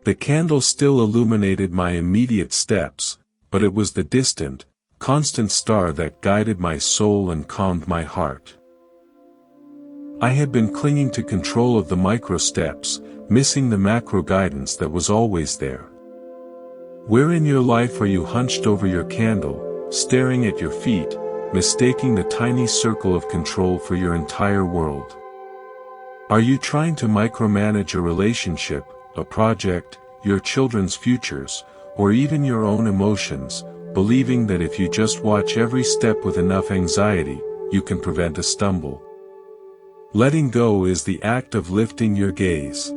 The candle still illuminated my immediate steps, but it was the distant, constant star that guided my soul and calmed my heart. I had been clinging to control of the micro steps, missing the macro guidance that was always there. Where in your life are you hunched over your candle, staring at your feet, mistaking the tiny circle of control for your entire world? Are you trying to micromanage a relationship, a project, your children's futures, or even your own emotions, believing that if you just watch every step with enough anxiety, you can prevent a stumble. Letting go is the act of lifting your gaze.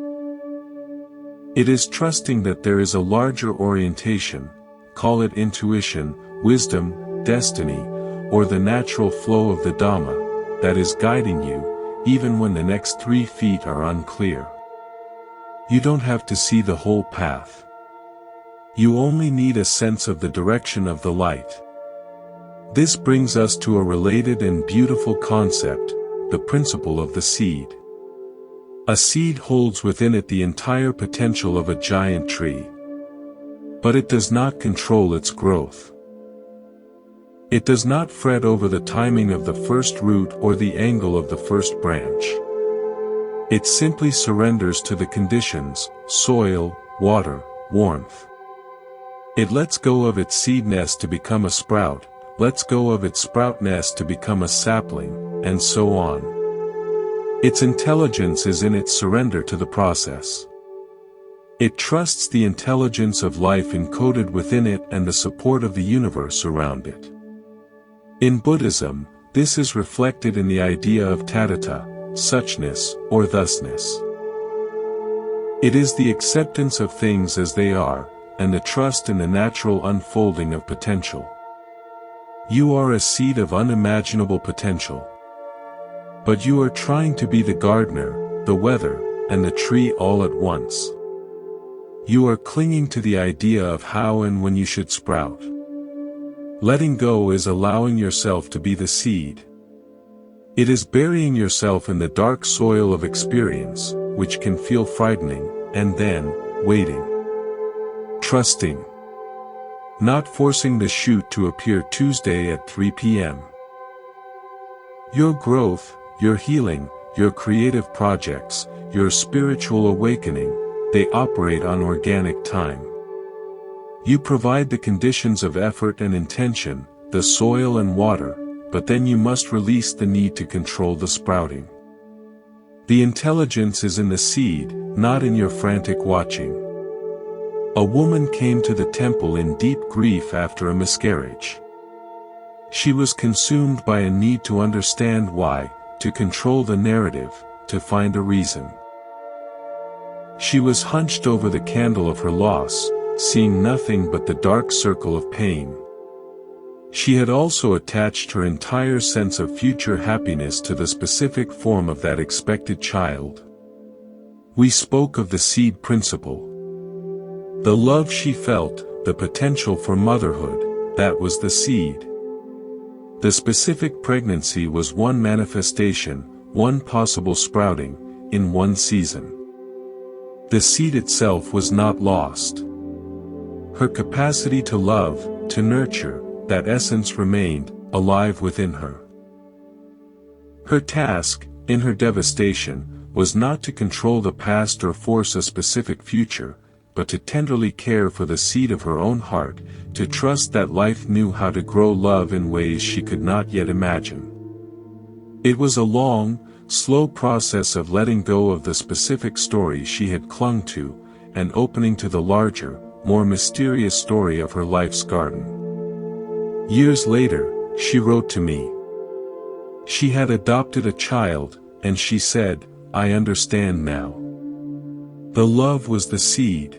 It is trusting that there is a larger orientation, call it intuition, wisdom, destiny, or the natural flow of the Dhamma, that is guiding you, even when the next 3 feet are unclear. You don't have to see the whole path. You only need a sense of the direction of the light. This brings us to a related and beautiful concept, the principle of the seed. A seed holds within it the entire potential of a giant tree. But it does not control its growth. It does not fret over the timing of the first root or the angle of the first branch. It simply surrenders to the conditions, soil, water, warmth. It lets go of its seed nest to become a sprout, lets go of its sprout nest to become a sapling, and so on. Its intelligence is in its surrender to the process. It trusts the intelligence of life encoded within it and the support of the universe around it. In Buddhism, this is reflected in the idea of tathata, suchness, or thusness. It is the acceptance of things as they are, and the trust in the natural unfolding of potential. You are a seed of unimaginable potential. But you are trying to be the gardener, the weather, and the tree all at once. You are clinging to the idea of how and when you should sprout. Letting go is allowing yourself to be the seed. It is burying yourself in the dark soil of experience, which can feel frightening, and then, waiting. Trusting. Not forcing the shoot to appear Tuesday at 3 p.m. Your growth, your healing, your creative projects, your spiritual awakening, they operate on organic time. You provide the conditions of effort and intention, the soil and water, but then you must release the need to control the sprouting. The intelligence is in the seed, not in your frantic watching. A woman came to the temple in deep grief after a miscarriage. She was consumed by a need to understand why, to control the narrative, to find a reason. She was hunched over the candle of her loss, seeing nothing but the dark circle of pain. She had also attached her entire sense of future happiness to the specific form of that expected child. We spoke of the seed principle. The love she felt, the potential for motherhood, that was the seed. The specific pregnancy was one manifestation, one possible sprouting, in one season. The seed itself was not lost. Her capacity to love, to nurture, that essence remained, alive within her. Her task, in her devastation, was not to control the past or force a specific future, but to tenderly care for the seed of her own heart, to trust that life knew how to grow love in ways she could not yet imagine. It was a long, slow process of letting go of the specific story she had clung to, and opening to the larger, more mysterious story of her life's garden. Years later, she wrote to me. She had adopted a child, and she said, "I understand now. The love was the seed.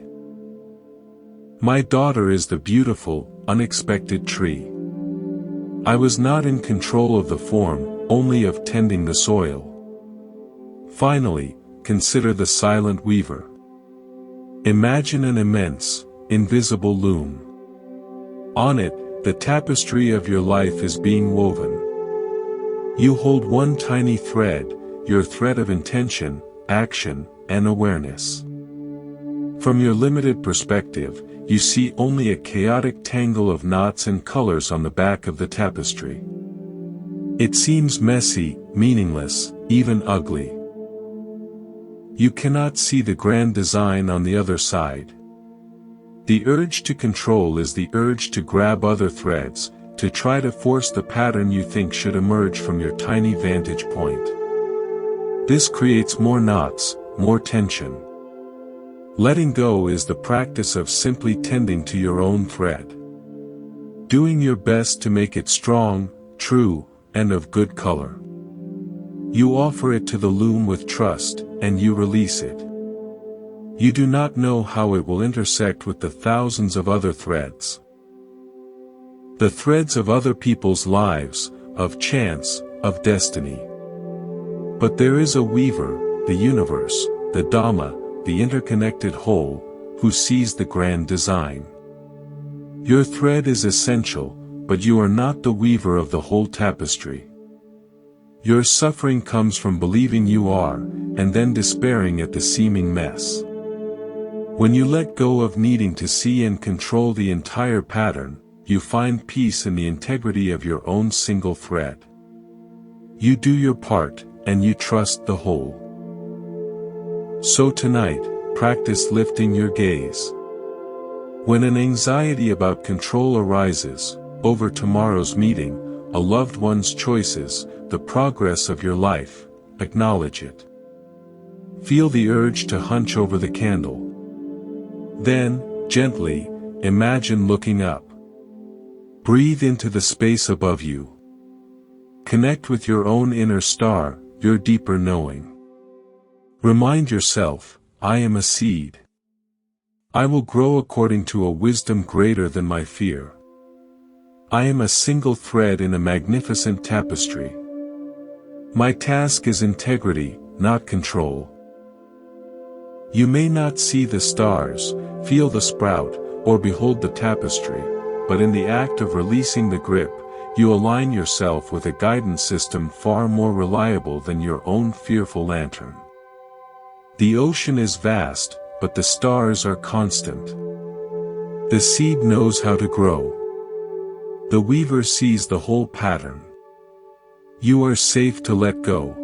My daughter is the beautiful, unexpected tree. I was not in control of the form, only of tending the soil." Finally, consider the silent weaver. Imagine an immense, invisible loom. On it, the tapestry of your life is being woven. You hold one tiny thread, your thread of intention, action, and awareness. From your limited perspective, you see only a chaotic tangle of knots and colors on the back of the tapestry. It seems messy, meaningless, even ugly. You cannot see the grand design on the other side. The urge to control is the urge to grab other threads, to try to force the pattern you think should emerge from your tiny vantage point. This creates more knots, more tension. Letting go is the practice of simply tending to your own thread. Doing your best to make it strong, true, and of good color. You offer it to the loom with trust, and you release it. You do not know how it will intersect with the thousands of other threads. The threads of other people's lives, of chance, of destiny. But there is a weaver, the universe, the Dhamma, the interconnected whole, who sees the grand design. Your thread is essential, but you are not the weaver of the whole tapestry. Your suffering comes from believing you are, and then despairing at the seeming mess. When you let go of needing to see and control the entire pattern, you find peace in the integrity of your own single thread. You do your part, and you trust the whole. So tonight, practice lifting your gaze. When an anxiety about control arises, over tomorrow's meeting, a loved one's choices, the progress of your life, acknowledge it. Feel the urge to hunch over the candle. Then, gently, imagine looking up. Breathe into the space above you. Connect with your own inner star, your deeper knowing. Remind yourself, I am a seed. I will grow according to a wisdom greater than my fear. I am a single thread in a magnificent tapestry. My task is integrity, not control. You may not see the stars, feel the sprout, or behold the tapestry, but in the act of releasing the grip, you align yourself with a guidance system far more reliable than your own fearful lantern. The ocean is vast, but the stars are constant. The seed knows how to grow. The weaver sees the whole pattern. You are safe to let go.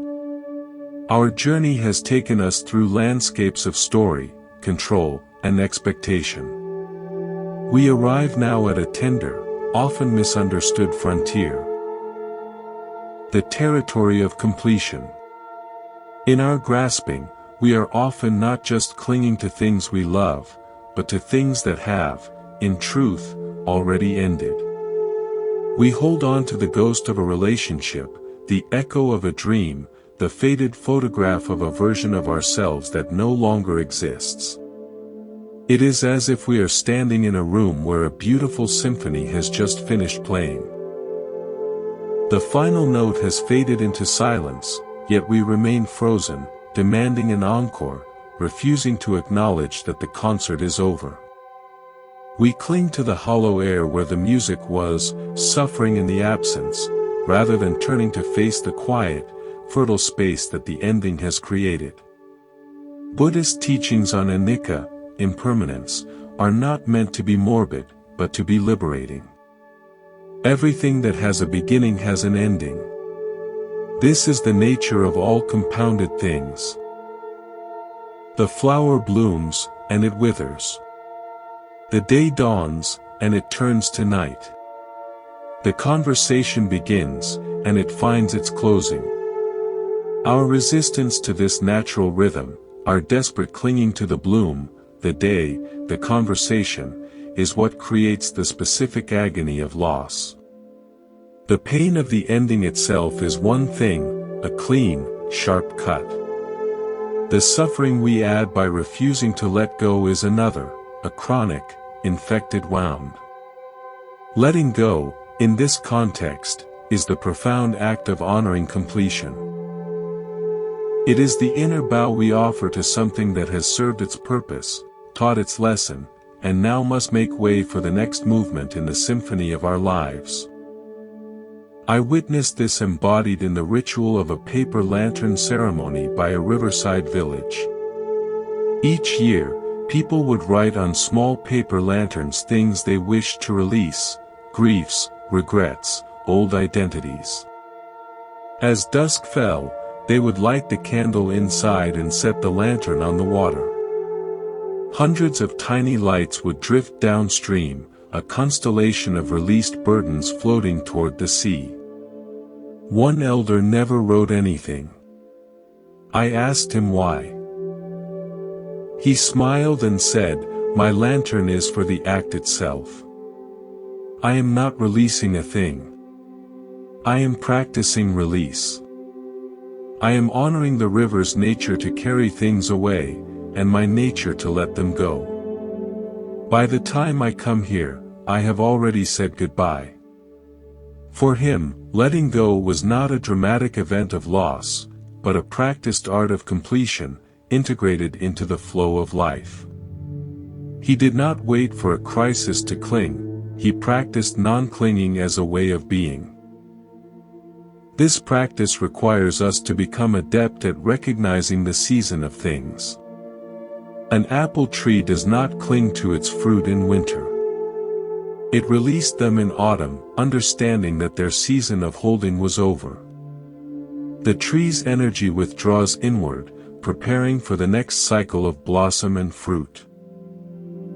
Our journey has taken us through landscapes of story, control, and expectation. We arrive now at a tender, often misunderstood frontier. The territory of completion. In our grasping, we are often not just clinging to things we love, but to things that have, in truth, already ended. We hold on to the ghost of a relationship, the echo of a dream, the faded photograph of a version of ourselves that no longer exists. It is as if we are standing in a room where a beautiful symphony has just finished playing. The final note has faded into silence, yet we remain frozen, demanding an encore, refusing to acknowledge that the concert is over. We cling to the hollow air where the music was, suffering in the absence, rather than turning to face the quiet, fertile space that the ending has created. Buddhist teachings on anicca, impermanence, are not meant to be morbid, but to be liberating. Everything that has a beginning has an ending. This is the nature of all compounded things. The flower blooms, and it withers. The day dawns, and it turns to night. The conversation begins, and it finds its closing. Our resistance to this natural rhythm, our desperate clinging to the bloom, the day, the conversation, is what creates the specific agony of loss. The pain of the ending itself is one thing, a clean, sharp cut. The suffering we add by refusing to let go is another, a chronic, infected wound. Letting go, in this context, is the profound act of honoring completion. It is the inner bow we offer to something that has served its purpose, taught its lesson, and now must make way for the next movement in the symphony of our lives. I witnessed this embodied in the ritual of a paper lantern ceremony by a riverside village. Each year, people would write on small paper lanterns things they wished to release, griefs, regrets, old identities. As dusk fell, they would light the candle inside and set the lantern on the water. Hundreds of tiny lights would drift downstream, a constellation of released burdens floating toward the sea. One elder never wrote anything. I asked him why. He smiled and said, "My lantern is for the act itself. I am not releasing a thing. I am practicing release. I am honoring the river's nature to carry things away, and my nature to let them go. By the time I come here, I have already said goodbye." For him, letting go was not a dramatic event of loss, but a practiced art of completion, integrated into the flow of life. He did not wait for a crisis to cling, he practiced non-clinging as a way of being. This practice requires us to become adept at recognizing the season of things. An apple tree does not cling to its fruit in winter. It released them in autumn, understanding that their season of holding was over. The tree's energy withdraws inward, preparing for the next cycle of blossom and fruit.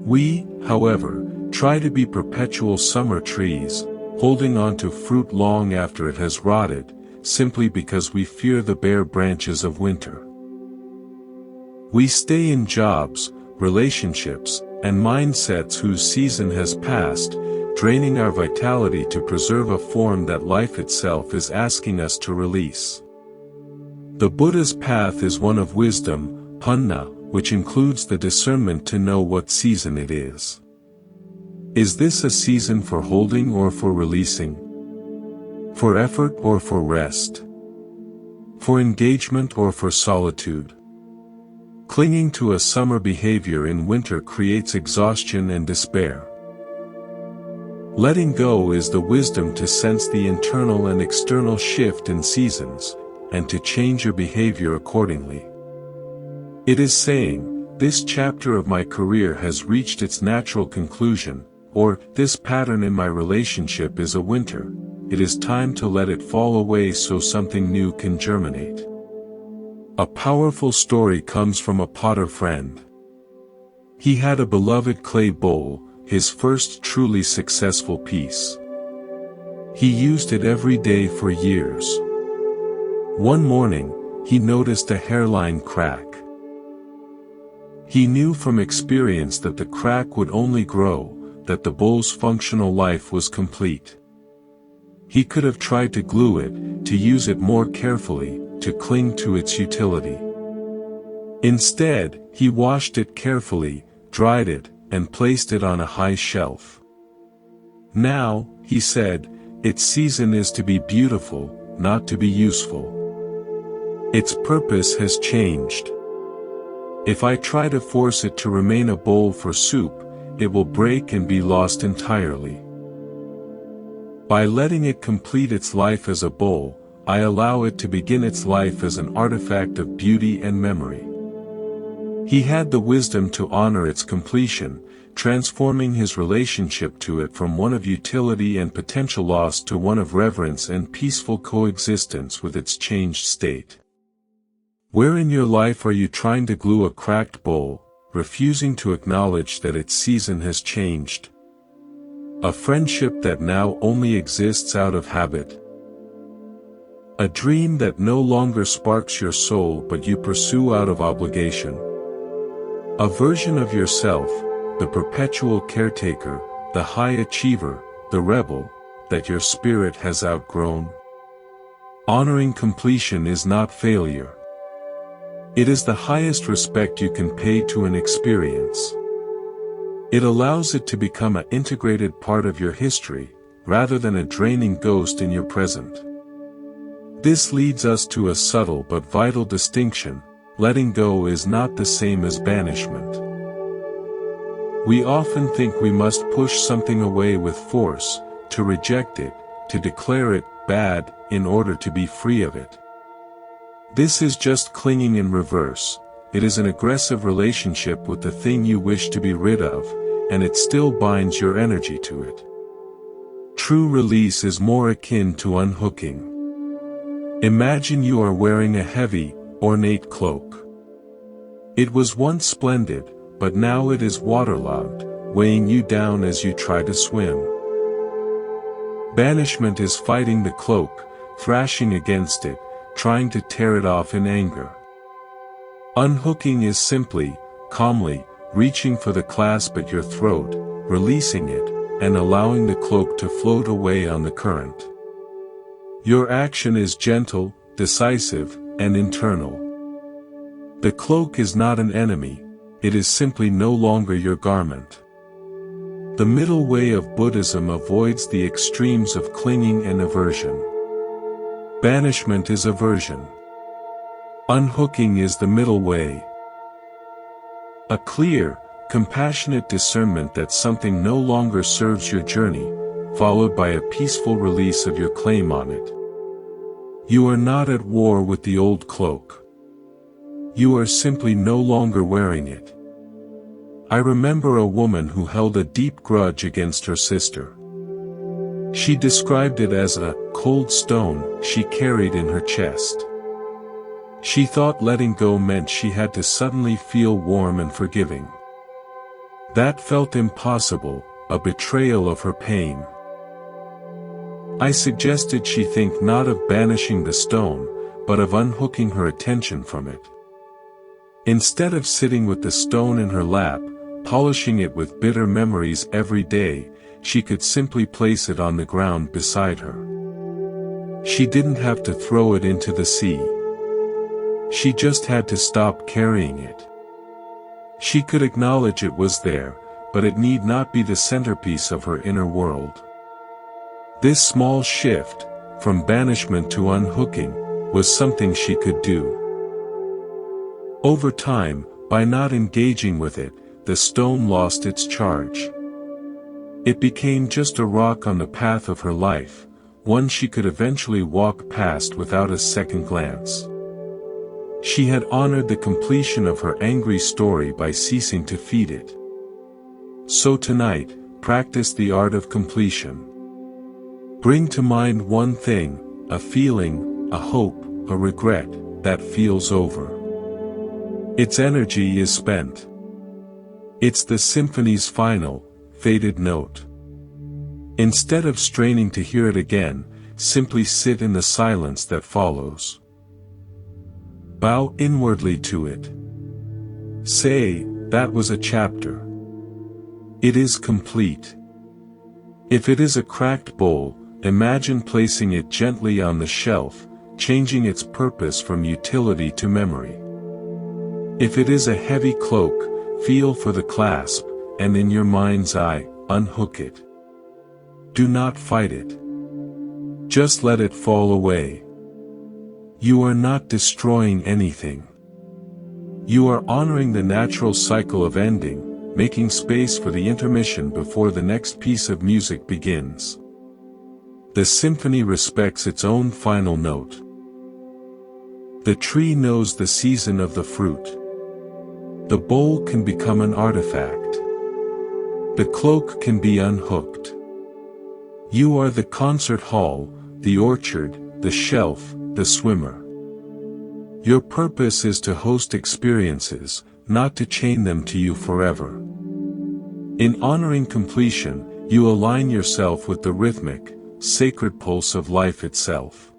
We, however, try to be perpetual summer trees, holding on to fruit long after it has rotted, simply because we fear the bare branches of winter. We stay in jobs, relationships, and mindsets whose season has passed, draining our vitality to preserve a form that life itself is asking us to release. The Buddha's path is one of wisdom, panna, which includes the discernment to know what season it is. Is this a season for holding or for releasing? For effort or for rest? For engagement or for solitude? Clinging to a summer behavior in winter creates exhaustion and despair. Letting go is the wisdom to sense the internal and external shift in seasons, and to change your behavior accordingly. It is saying, "This chapter of my career has reached its natural conclusion," or, "This pattern in my relationship is a winter. It is time to let it fall away so something new can germinate." A powerful story comes from a potter friend. He had a beloved clay bowl, his first truly successful piece. He used it every day for years. One morning, he noticed a hairline crack. He knew from experience that the crack would only grow, that the bowl's functional life was complete. He could have tried to glue it, to use it more carefully, to cling to its utility. Instead, he washed it carefully, dried it, and placed it on a high shelf. Now, he said, its season is to be beautiful, not to be useful. Its purpose has changed. If I try to force it to remain a bowl for soup, it will break and be lost entirely. By letting it complete its life as a bowl, I allow it to begin its life as an artifact of beauty and memory. He had the wisdom to honor its completion, transforming his relationship to it from one of utility and potential loss to one of reverence and peaceful coexistence with its changed state. Where in your life are you trying to glue a cracked bowl, refusing to acknowledge that its season has changed? A friendship that now only exists out of habit? A dream that no longer sparks your soul but you pursue out of obligation? A version of yourself, the perpetual caretaker, the high achiever, the rebel, that your spirit has outgrown? Honoring completion is not failure. It is the highest respect you can pay to an experience. It allows it to become an integrated part of your history, rather than a draining ghost in your present. This leads us to a subtle but vital distinction: letting go is not the same as banishment. We often think we must push something away with force, to reject it, to declare it bad, in order to be free of it. This is just clinging in reverse. It is an aggressive relationship with the thing you wish to be rid of, and it still binds your energy to it. True release is more akin to unhooking. Imagine you are wearing a heavy, ornate cloak. It was once splendid, but now it is waterlogged, weighing you down as you try to swim. Banishment is fighting the cloak, thrashing against it, trying to tear it off in anger. Unhooking is simply calmly, reaching for the clasp at your throat, releasing it, and allowing the cloak to float away on the current. Your action is gentle, decisive, and internal. The cloak is not an enemy, it is simply no longer your garment. The middle way of Buddhism avoids the extremes of clinging and aversion. Banishment is aversion. Unhooking is the middle way. A clear, compassionate discernment that something no longer serves your journey, followed by a peaceful release of your claim on it. You are not at war with the old cloak. You are simply no longer wearing it. I remember a woman who held a deep grudge against her sister. She described it as a cold stone she carried in her chest. She thought letting go meant she had to suddenly feel warm and forgiving. That felt impossible, a betrayal of her pain. I suggested she think not of banishing the stone, but of unhooking her attention from it. Instead of sitting with the stone in her lap, polishing it with bitter memories every day, she could simply place it on the ground beside her. She didn't have to throw it into the sea. She just had to stop carrying it. She could acknowledge it was there, but it need not be the centerpiece of her inner world. This small shift, from banishment to unhooking, was something she could do. Over time, by not engaging with it, the stone lost its charge. It became just a rock on the path of her life, one she could eventually walk past without a second glance. She had honored the completion of her angry story by ceasing to feed it. So tonight, practice the art of completion. Bring to mind one thing, a feeling, a hope, a regret, that feels over. Its energy is spent. It's the symphony's final, faded note. Instead of straining to hear it again, simply sit in the silence that follows. Bow inwardly to it. Say, that was a chapter. It is complete. If it is a cracked bowl, imagine placing it gently on the shelf, changing its purpose from utility to memory. If it is a heavy cloak, feel for the clasp, and in your mind's eye, unhook it. Do not fight it. Just let it fall away. You are not destroying anything. You are honoring the natural cycle of ending, making space for the intermission before the next piece of music begins. The symphony respects its own final note. The tree knows the season of the fruit. The bowl can become an artifact. The cloak can be unhooked. You are the concert hall, the orchard, the shelf, the swimmer. Your purpose is to host experiences, not to chain them to you forever. In honoring completion, you align yourself with the rhythmic, sacred pulse of life itself.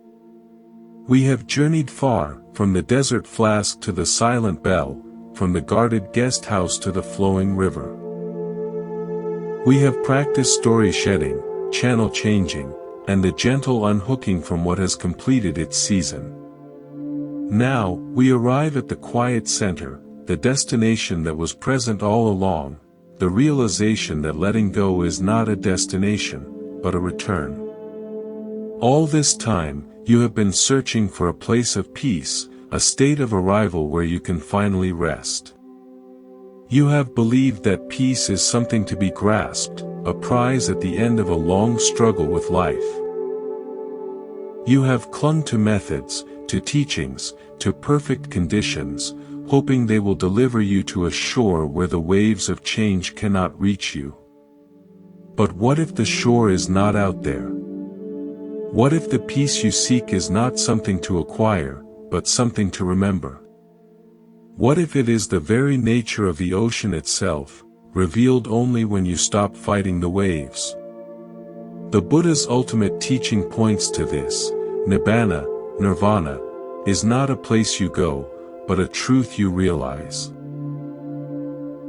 We have journeyed far, from the desert flask to the silent bell, from the guarded guest house to the flowing river. We have practiced story shedding, channel changing, and the gentle unhooking from what has completed its season. Now, we arrive at the quiet center, the destination that was present all along, the realization that letting go is not a destination, but a return. All this time, you have been searching for a place of peace, a state of arrival where you can finally rest. You have believed that peace is something to be grasped, a prize at the end of a long struggle with life. You have clung to methods, to teachings, to perfect conditions, hoping they will deliver you to a shore where the waves of change cannot reach you. But what if the shore is not out there? What if the peace you seek is not something to acquire, but something to remember? What if it is the very nature of the ocean itself, revealed only when you stop fighting the waves? The Buddha's ultimate teaching points to this. Nibbana, nirvana, is not a place you go, but a truth you realize.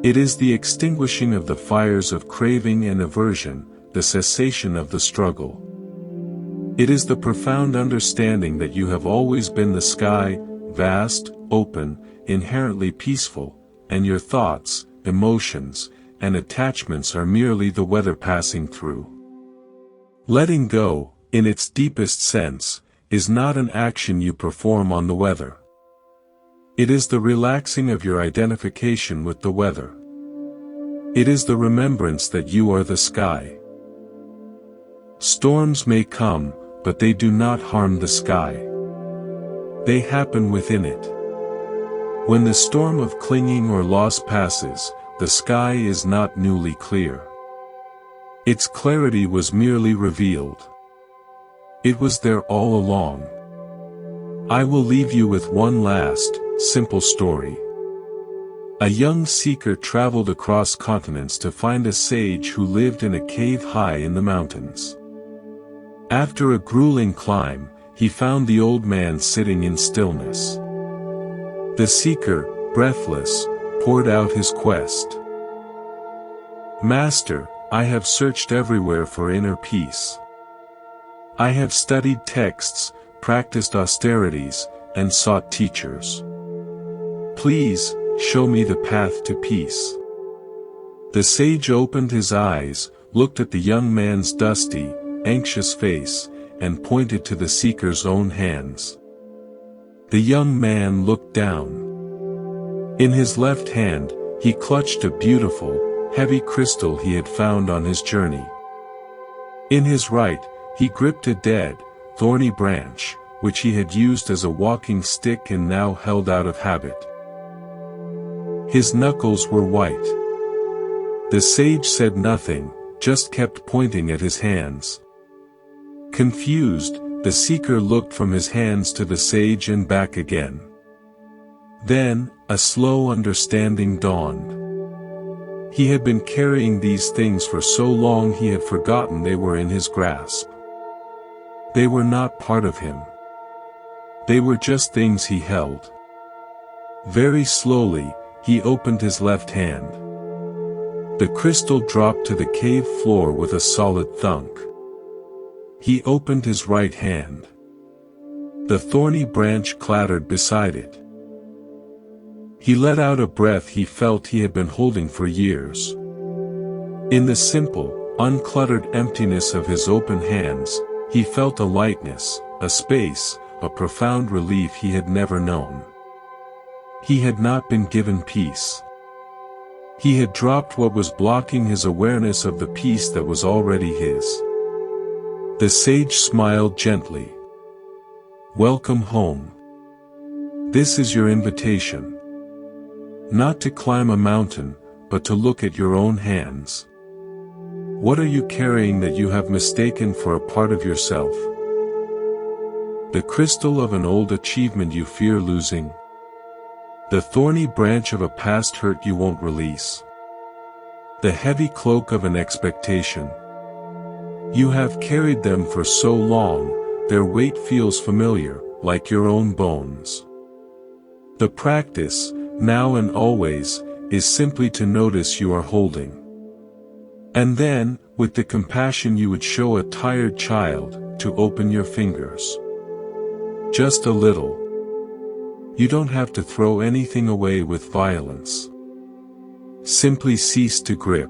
It is the extinguishing of the fires of craving and aversion, the cessation of the struggle. It is the profound understanding that you have always been the sky, vast, open, inherently peaceful, and your thoughts, emotions, and attachments are merely the weather passing through. Letting go, in its deepest sense, is not an action you perform on the weather. It is the relaxing of your identification with the weather. It is the remembrance that you are the sky. Storms may come, but they do not harm the sky. They happen within it. When the storm of clinging or loss passes, the sky is not newly clear. Its clarity was merely revealed. It was there all along. I will leave you with one last, simple story. A young seeker traveled across continents to find a sage who lived in a cave high in the mountains. After a grueling climb, he found the old man sitting in stillness. The seeker, breathless, poured out his quest. "Master, I have searched everywhere for inner peace. I have studied texts, practiced austerities, and sought teachers. Please, show me the path to peace." The sage opened his eyes, looked at the young man's dusty, anxious face, and pointed to the seeker's own hands. The young man looked down. In his left hand, he clutched a beautiful, heavy crystal he had found on his journey. In his right, he gripped a dead, thorny branch, which he had used as a walking stick and now held out of habit. His knuckles were white. The sage said nothing, just kept pointing at his hands. Confused, the seeker looked from his hands to the sage and back again. Then, a slow understanding dawned. He had been carrying these things for so long he had forgotten they were in his grasp. They were not part of him. They were just things he held. Very slowly, he opened his left hand. The crystal dropped to the cave floor with a solid thunk. He opened his right hand. The thorny branch clattered beside it. He let out a breath he felt he had been holding for years. In the simple, uncluttered emptiness of his open hands, he felt a lightness, a space, a profound relief he had never known. He had not been given peace. He had dropped what was blocking his awareness of the peace that was already his. The sage smiled gently. "Welcome home. This is your invitation. Not to climb a mountain, but to look at your own hands. What are you carrying that you have mistaken for a part of yourself? The crystal of an old achievement you fear losing? The thorny branch of a past hurt you won't release? The heavy cloak of an expectation? You have carried them for so long, their weight feels familiar, like your own bones. The practice, now and always, is simply to notice you are holding. And then, with the compassion you would show a tired child, to open your fingers. Just a little. You don't have to throw anything away with violence. Simply cease to grip.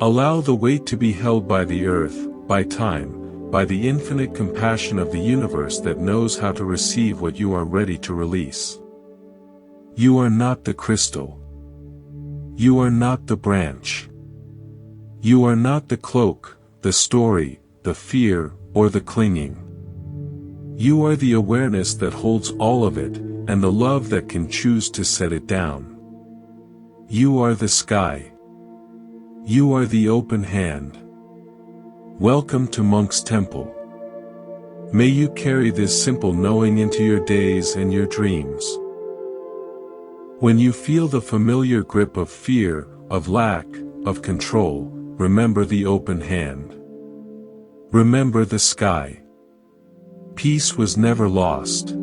Allow the weight to be held by the earth, by time, by the infinite compassion of the universe that knows how to receive what you are ready to release. You are not the crystal. You are not the branch. You are not the cloak, the story, the fear, or the clinging. You are the awareness that holds all of it, and the love that can choose to set it down. You are the sky. You are the open hand. Welcome to Monk's Temple. May you carry this simple knowing into your days and your dreams. When you feel the familiar grip of fear, of lack, of control, remember the open hand. Remember the sky. Peace was never lost.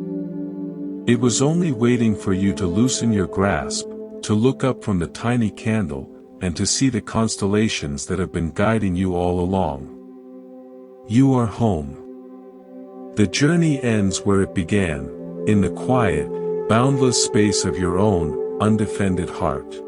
It was only waiting for you to loosen your grasp, to look up from the tiny candle, and to see the constellations that have been guiding you all along. You are home. The journey ends where it began, in the quiet, boundless space of your own, undefended heart.